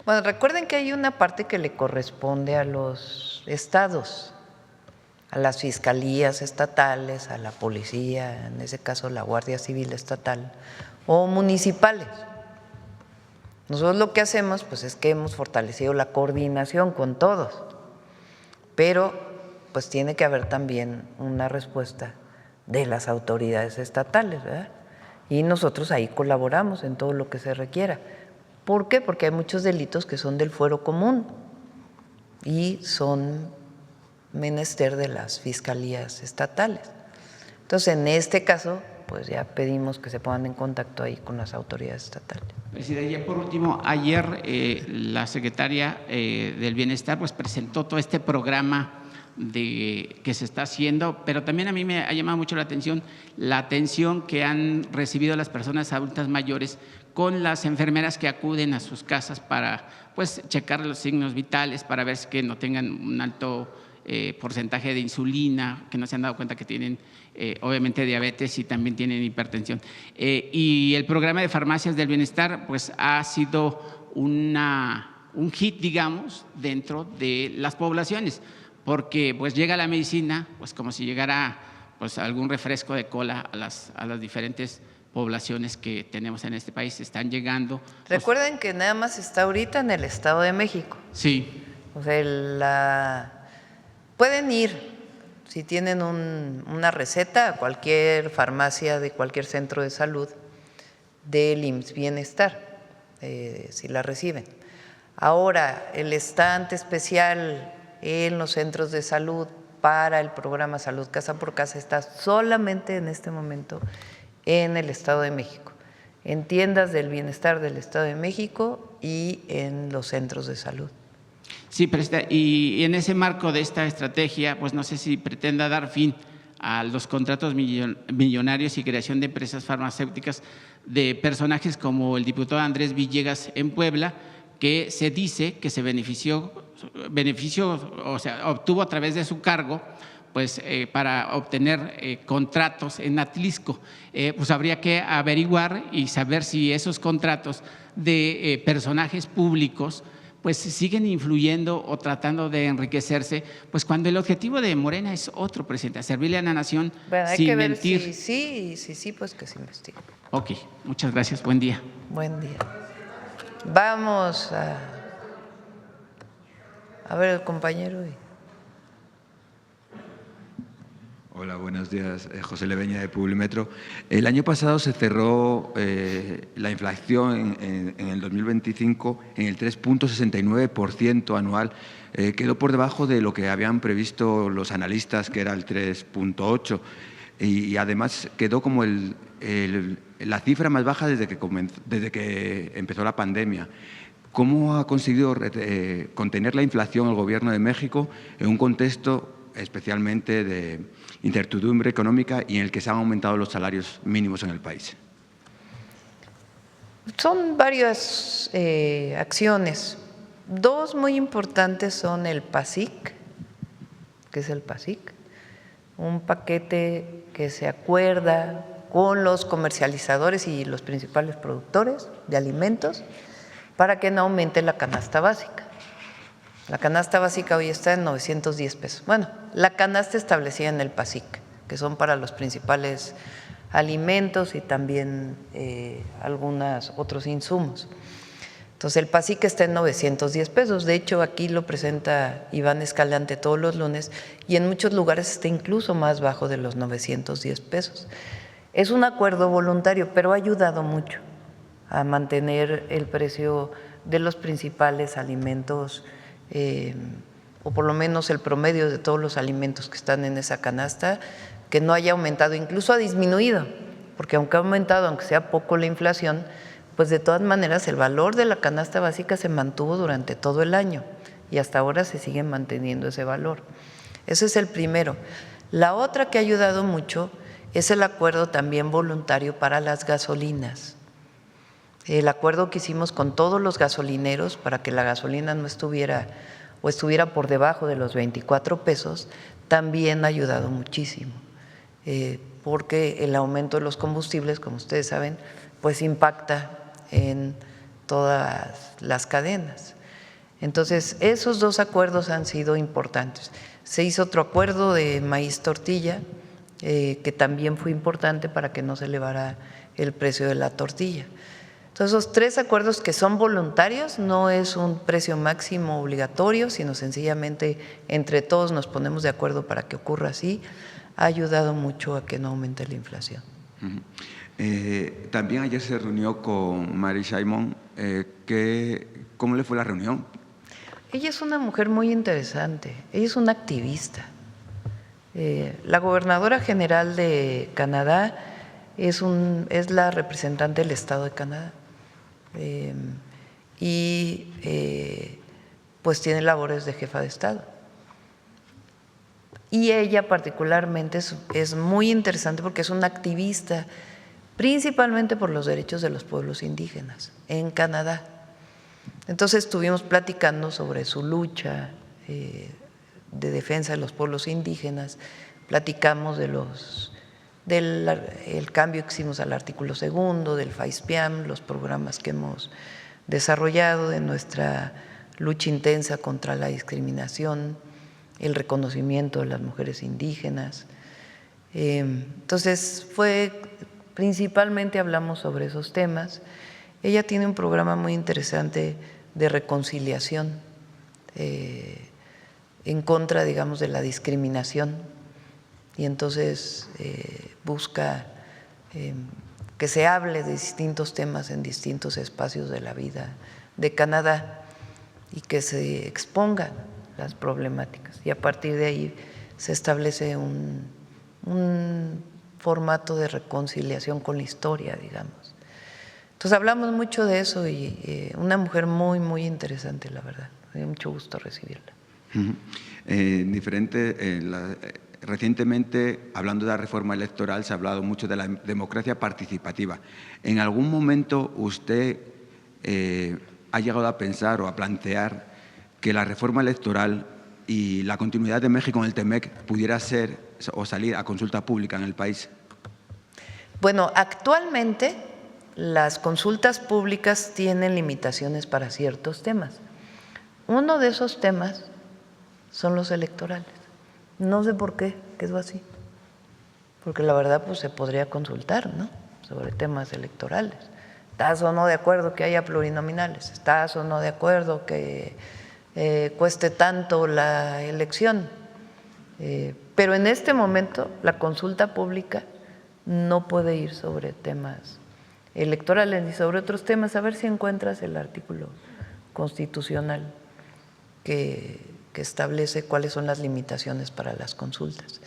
Bueno, recuerden que hay una parte que le corresponde a los estados, a las fiscalías estatales, a la policía, en ese caso la Guardia Civil Estatal, o municipales. Nosotros lo que hacemos pues es que hemos fortalecido la coordinación con todos, pero pues tiene que haber también una respuesta de las autoridades estatales, ¿verdad? Y nosotros ahí colaboramos en todo lo que se requiera. ¿Por qué? Porque hay muchos delitos que son del fuero común y son menester de las fiscalías estatales. Entonces, en este caso, pues ya pedimos que se pongan en contacto ahí con las autoridades estatales. Presidente, ya por último, ayer la secretaria del Bienestar pues presentó todo este programa que se está haciendo, pero también a mí me ha llamado mucho la atención que han recibido las personas adultas mayores con las enfermeras que acuden a sus casas para pues checar los signos vitales, para ver que no tengan un alto porcentaje de insulina, que no se han dado cuenta que tienen obviamente diabetes y también tienen hipertensión. Y el programa de farmacias del bienestar pues ha sido un hit, digamos, dentro de las poblaciones, porque pues llega la medicina pues como si llegara pues algún refresco de cola a las diferentes poblaciones que tenemos en este país. Están llegando. Recuerden que nada más está ahorita en el Estado de México. Sí. O sea, pueden ir, si tienen una receta, a cualquier farmacia de cualquier centro de salud del IMSS Bienestar, si la reciben. Ahora, el estante especial en los centros de salud para el programa Salud Casa por Casa está solamente en este momento en el Estado de México, en tiendas del bienestar del Estado de México y en los centros de salud. Sí, Presidenta, y en ese marco de esta estrategia, pues no sé si pretenda dar fin a los contratos millonarios y creación de empresas farmacéuticas de personajes como el diputado Andrés Villegas en Puebla, que se dice que se benefició, o sea, obtuvo a través de su cargo, pues para obtener contratos en Atlisco. Pues habría que averiguar y saber si esos contratos de personajes públicos pues siguen influyendo o tratando de enriquecerse, pues cuando el objetivo de Morena es otro, Presidenta, servirle a la nación Bueno, hay sin que ver mentir. si sí, pues que se investigue. Ok, muchas gracias, buen día. Buen día. Vamos a ver el compañero. Hola, buenos días. José Leveña de Publimetro. El año pasado se cerró la inflación en el 2025 en el 3,69% anual. Quedó por debajo de lo que habían previsto los analistas, que era el 3,8%. Y además quedó como la cifra más baja desde que empezó la pandemia. ¿Cómo ha conseguido contener la inflación el Gobierno de México en un contexto especialmente de incertidumbre económica y en el que se han aumentado los salarios mínimos en el país? Son varias acciones. Dos muy importantes son el PASIC, que es el PASIC, un paquete que se acuerda con los comercializadores y los principales productores de alimentos para que no aumente la canasta básica. La canasta básica hoy está en 910 pesos. Bueno, la canasta establecida en el PASIC, que son para los principales alimentos y también algunos otros insumos. Entonces, el PASIC está en 910 pesos. De hecho, aquí lo presenta Iván Escalante todos los lunes y en muchos lugares está incluso más bajo de los 910 pesos. Es un acuerdo voluntario, pero ha ayudado mucho a mantener el precio de los principales alimentos, o por lo menos el promedio de todos los alimentos que están en esa canasta, que no haya aumentado, incluso ha disminuido, porque aunque ha aumentado, aunque sea poco la inflación, pues de todas maneras el valor de la canasta básica se mantuvo durante todo el año y hasta ahora se sigue manteniendo ese valor. Ese es el primero. La otra que ha ayudado mucho es el acuerdo también voluntario para las gasolinas. El acuerdo que hicimos con todos los gasolineros para que la gasolina no estuviera o estuviera por debajo de los 24 pesos, también ha ayudado muchísimo, porque el aumento de los combustibles, como ustedes saben, pues impacta en todas las cadenas. Entonces, esos dos acuerdos han sido importantes. Se hizo otro acuerdo de maíz tortilla, que también fue importante para que no se elevara el precio de la tortilla. Entonces, esos tres acuerdos que son voluntarios, no es un precio máximo obligatorio, sino sencillamente entre todos nos ponemos de acuerdo para que ocurra así, ha ayudado mucho a que no aumente la inflación. También ayer se reunió con Mary Simon. ¿Cómo le fue la reunión? Ella es una mujer muy interesante, ella es una activista. La gobernadora general de Canadá es la representante del Estado de Canadá pues tiene labores de jefa de Estado. Y ella particularmente es muy interesante porque es una activista principalmente por los derechos de los pueblos indígenas en Canadá. Entonces estuvimos platicando sobre su lucha de defensa de los pueblos indígenas, platicamos del cambio que hicimos al artículo 2 del FAISPIAM, los programas que hemos desarrollado, de nuestra lucha intensa contra la discriminación, el reconocimiento de las mujeres indígenas. Entonces, principalmente hablamos sobre esos temas. Ella tiene un programa muy interesante de reconciliación en contra, digamos, de la discriminación, y entonces busca que se hable de distintos temas en distintos espacios de la vida de Canadá y que se expongan las problemáticas, y a partir de ahí se establece un formato de reconciliación con la historia, digamos. Entonces hablamos mucho de eso y una mujer muy, muy interesante, la verdad. Me dio mucho gusto recibirla. Recientemente, hablando de la reforma electoral, se ha hablado mucho de la democracia participativa. ¿En algún momento usted ha llegado a pensar o a plantear que la reforma electoral y la continuidad de México en el TEMEC pudiera ser o salir a consulta pública en el país? Bueno, actualmente las consultas públicas tienen limitaciones para ciertos temas. Uno de esos temas son los electorales. No sé por qué quedó así, porque la verdad pues se podría consultar, ¿no?, sobre temas electorales. ¿Estás o no de acuerdo que haya plurinominales? ¿Estás o no de acuerdo que cueste tanto la elección? Pero en este momento la consulta pública no puede ir sobre temas electorales ni sobre otros temas. A ver si encuentras el artículo constitucional que establece cuáles son las limitaciones para las consultas.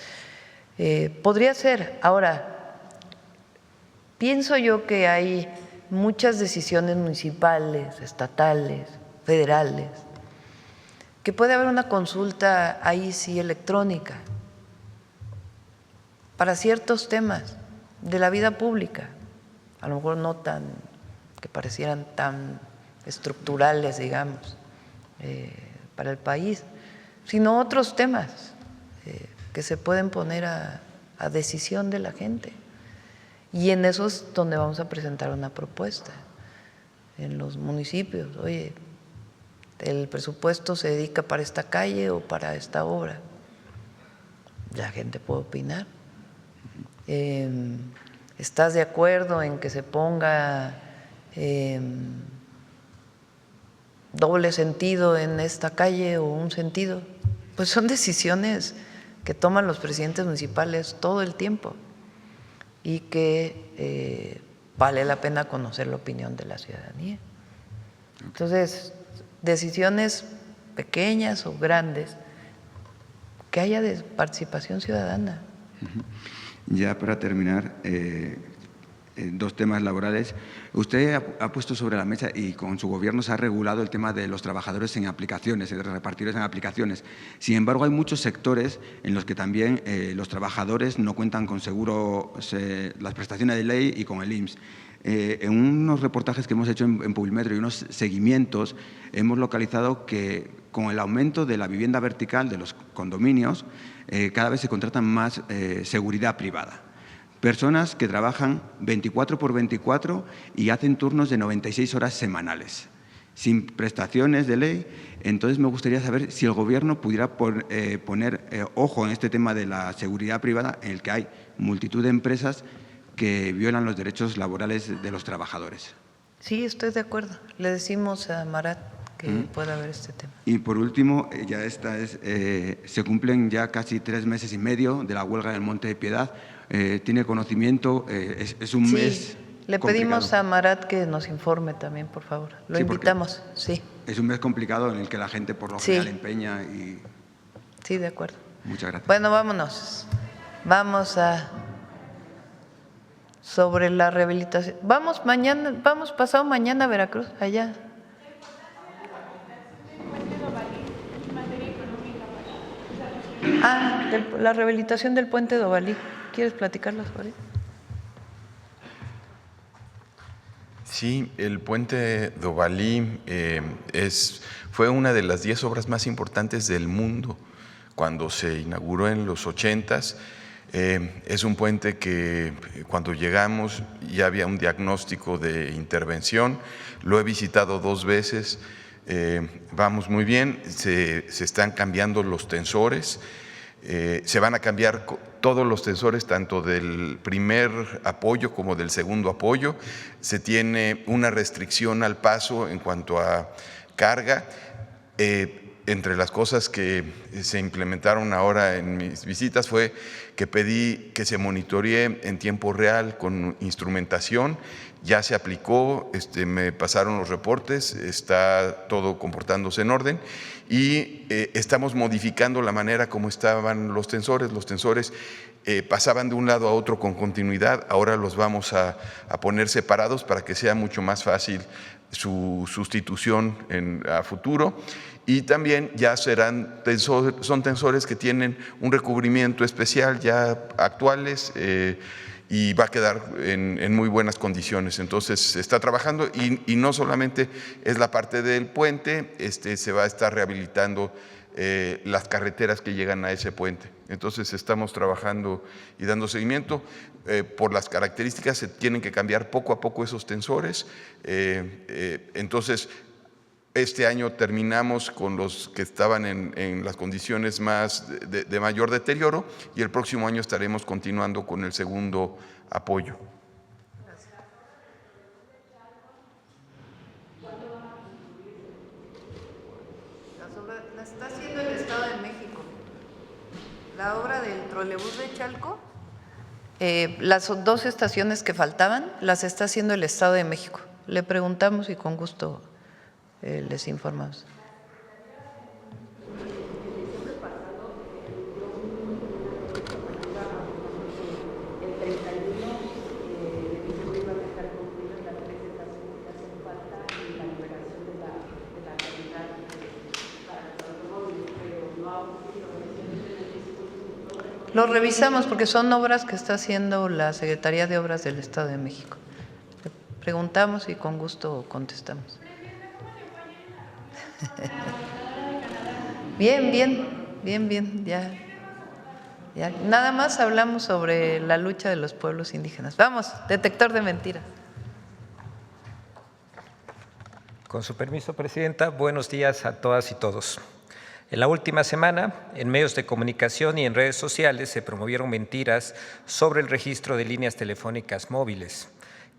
Podría ser. Ahora, pienso yo que hay muchas decisiones municipales, estatales, federales, que puede haber una consulta ahí sí electrónica para ciertos temas de la vida pública, a lo mejor no tan que parecieran tan estructurales, digamos, para el país, sino otros temas que se pueden poner a decisión de la gente. Y en eso es donde vamos a presentar una propuesta, en los municipios. Oye, el presupuesto se dedica para esta calle o para esta obra. La gente puede opinar. ¿Estás de acuerdo en que se ponga doble sentido en esta calle o un sentido? Pues son decisiones que toman los presidentes municipales todo el tiempo y que vale la pena conocer la opinión de la ciudadanía. Entonces, decisiones pequeñas o grandes, que haya de participación ciudadana. Ya para terminar, dos temas laborales. Usted ha puesto sobre la mesa y con su gobierno se ha regulado el tema de los trabajadores en aplicaciones, de repartidores en aplicaciones. Sin embargo, hay muchos sectores en los que también los trabajadores no cuentan con seguro, las prestaciones de ley y con el IMSS. En unos reportajes que hemos hecho en Publimetro y unos seguimientos, hemos localizado que con el aumento de la vivienda vertical de los condominios, cada vez se contratan más seguridad privada. Personas que trabajan 24/24 y hacen turnos de 96 horas semanales, sin prestaciones de ley. Entonces, me gustaría saber si el Gobierno pudiera poner ojo en este tema de la seguridad privada, en el que hay multitud de empresas que violan los derechos laborales de los trabajadores. Sí, estoy de acuerdo. Le decimos a Marat que pueda ver este tema. Y por último, ya se cumplen ya casi 3 meses y medio de la huelga del Monte de Piedad. ¿Tiene conocimiento? Es un mes le pedimos complicado. a Marat que nos informe también, por favor. Lo invitamos, sí. Es un mes complicado en el que la gente por lo general empeña y… Sí, de acuerdo. Muchas gracias. Bueno, vámonos. Vamos a… Sobre la rehabilitación. Vamos pasado mañana a Veracruz, allá. La rehabilitación del puente de Ovalí. ¿Quieres platicarlo sobre eso? Sí, el puente de Ovalí fue una de las 10 obras más importantes del mundo cuando se inauguró en los 80s. Es un puente que cuando llegamos ya había un diagnóstico de intervención. Lo he visitado 2 veces. Vamos muy bien. Se están cambiando los tensores. Se van a cambiar todos los tensores, tanto del primer apoyo como del segundo apoyo. Se tiene una restricción al paso en cuanto a carga. Entre las cosas que se implementaron ahora en mis visitas fue que pedí que se monitoree en tiempo real con instrumentación. Ya se aplicó, me pasaron los reportes, está todo comportándose en orden y estamos modificando la manera como estaban los tensores. Los tensores pasaban de un lado a otro con continuidad, ahora los vamos a poner separados para que sea mucho más fácil su sustitución a futuro. Y también ya son tensores que tienen un recubrimiento especial ya actuales y va a quedar en muy buenas condiciones. Entonces se está trabajando y no solamente es la parte del puente, se va a estar rehabilitando las carreteras que llegan a ese puente. Entonces estamos trabajando y dando seguimiento. Por las características se tienen que cambiar poco a poco esos tensores. Entonces este año terminamos con los que estaban en las condiciones más de mayor deterioro y el próximo año estaremos continuando con el segundo apoyo. La está haciendo el Estado de México. La obra del trolebús de Chalco, las 2 estaciones que faltaban, las está haciendo el Estado de México. Le preguntamos y con gusto les informamos. Lo revisamos porque son obras que está haciendo la Secretaría de Obras del Estado de México. preguntamos y con gusto contestamos. Bien, ya. Nada más hablamos sobre la lucha de los pueblos indígenas. Vamos, detector de mentiras. Con su permiso, Presidenta, buenos días a todas y todos. En la última semana, en medios de comunicación y en redes sociales se promovieron mentiras sobre el registro de líneas telefónicas móviles,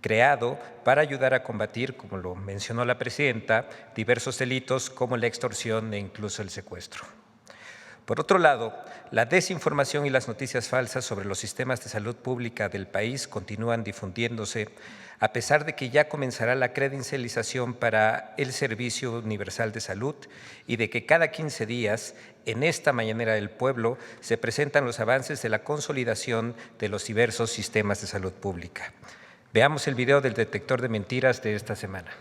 creado para ayudar a combatir, como lo mencionó la Presidenta, diversos delitos como la extorsión e incluso el secuestro. Por otro lado, la desinformación y las noticias falsas sobre los sistemas de salud pública del país continúan difundiéndose, a pesar de que ya comenzará la credencialización para el Servicio Universal de Salud y de que cada 15 días, en esta Mañanera del Pueblo, se presentan los avances de la consolidación de los diversos sistemas de salud pública. Veamos el video del detector de mentiras de esta semana.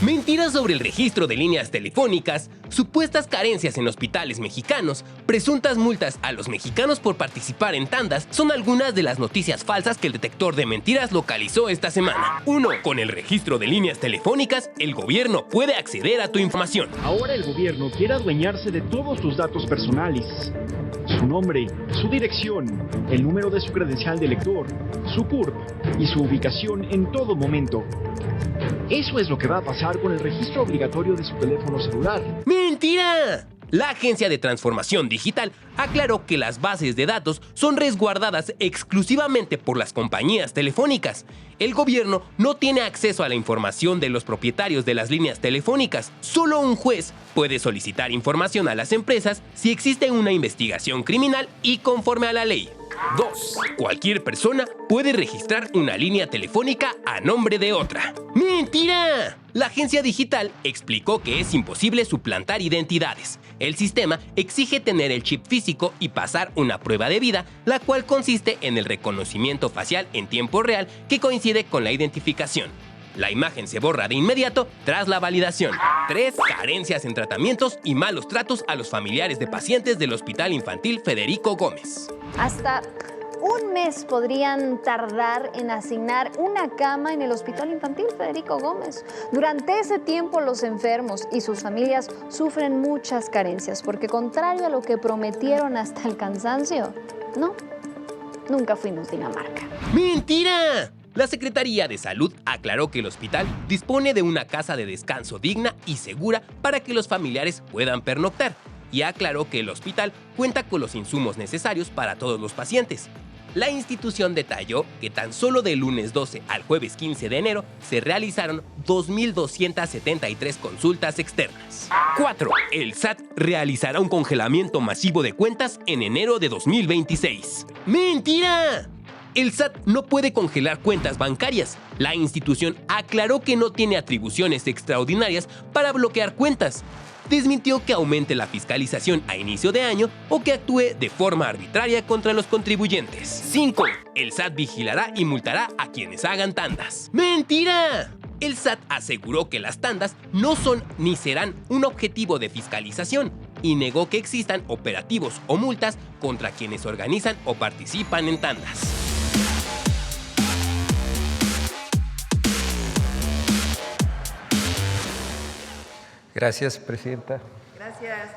Mentiras sobre el registro de líneas telefónicas, supuestas carencias en hospitales mexicanos, presuntas multas a los mexicanos por participar en tandas son algunas de las noticias falsas que el detector de mentiras localizó esta semana. 1. Con el registro de líneas telefónicas, el gobierno puede acceder a tu información. Ahora el gobierno quiere adueñarse de todos tus datos personales. Su nombre, su dirección, el número de su credencial de lector, su CURP y su ubicación en todo momento. Eso es lo que va a pasar con el registro obligatorio de su teléfono celular. ¡Mentira! La Agencia de Transformación Digital aclaró que las bases de datos son resguardadas exclusivamente por las compañías telefónicas. El gobierno no tiene acceso a la información de los propietarios de las líneas telefónicas. Solo un juez puede solicitar información a las empresas si existe una investigación criminal y conforme a la ley. 2. Cualquier persona puede registrar una línea telefónica a nombre de otra. ¡Mentira! La agencia digital explicó que es imposible suplantar identidades. El sistema exige tener el chip físico y pasar una prueba de vida, la cual consiste en el reconocimiento facial en tiempo real que coincide con la identificación. La imagen se borra de inmediato tras la validación. 3. Carencias en tratamientos y malos tratos a los familiares de pacientes del Hospital Infantil Federico Gómez. Hasta un mes podrían tardar en asignar una cama en el Hospital Infantil Federico Gómez. Durante ese tiempo los enfermos y sus familias sufren muchas carencias, porque contrario a lo que prometieron hasta el cansancio, nunca fuimos Dinamarca. ¡Mentira! La Secretaría de Salud aclaró que el hospital dispone de una casa de descanso digna y segura para que los familiares puedan pernoctar, y aclaró que el hospital cuenta con los insumos necesarios para todos los pacientes. La institución detalló que tan solo del lunes 12 al jueves 15 de enero se realizaron 2.273 consultas externas. 4. El SAT realizará un congelamiento masivo de cuentas en enero de 2026. ¡Mentira! El SAT no puede congelar cuentas bancarias. La institución aclaró que no tiene atribuciones extraordinarias para bloquear cuentas. Desmintió que aumente la fiscalización a inicio de año o que actúe de forma arbitraria contra los contribuyentes. 5. El SAT vigilará y multará a quienes hagan tandas. ¡Mentira! El SAT aseguró que las tandas no son ni serán un objetivo de fiscalización y negó que existan operativos o multas contra quienes organizan o participan en tandas. Gracias, Presidenta. Gracias.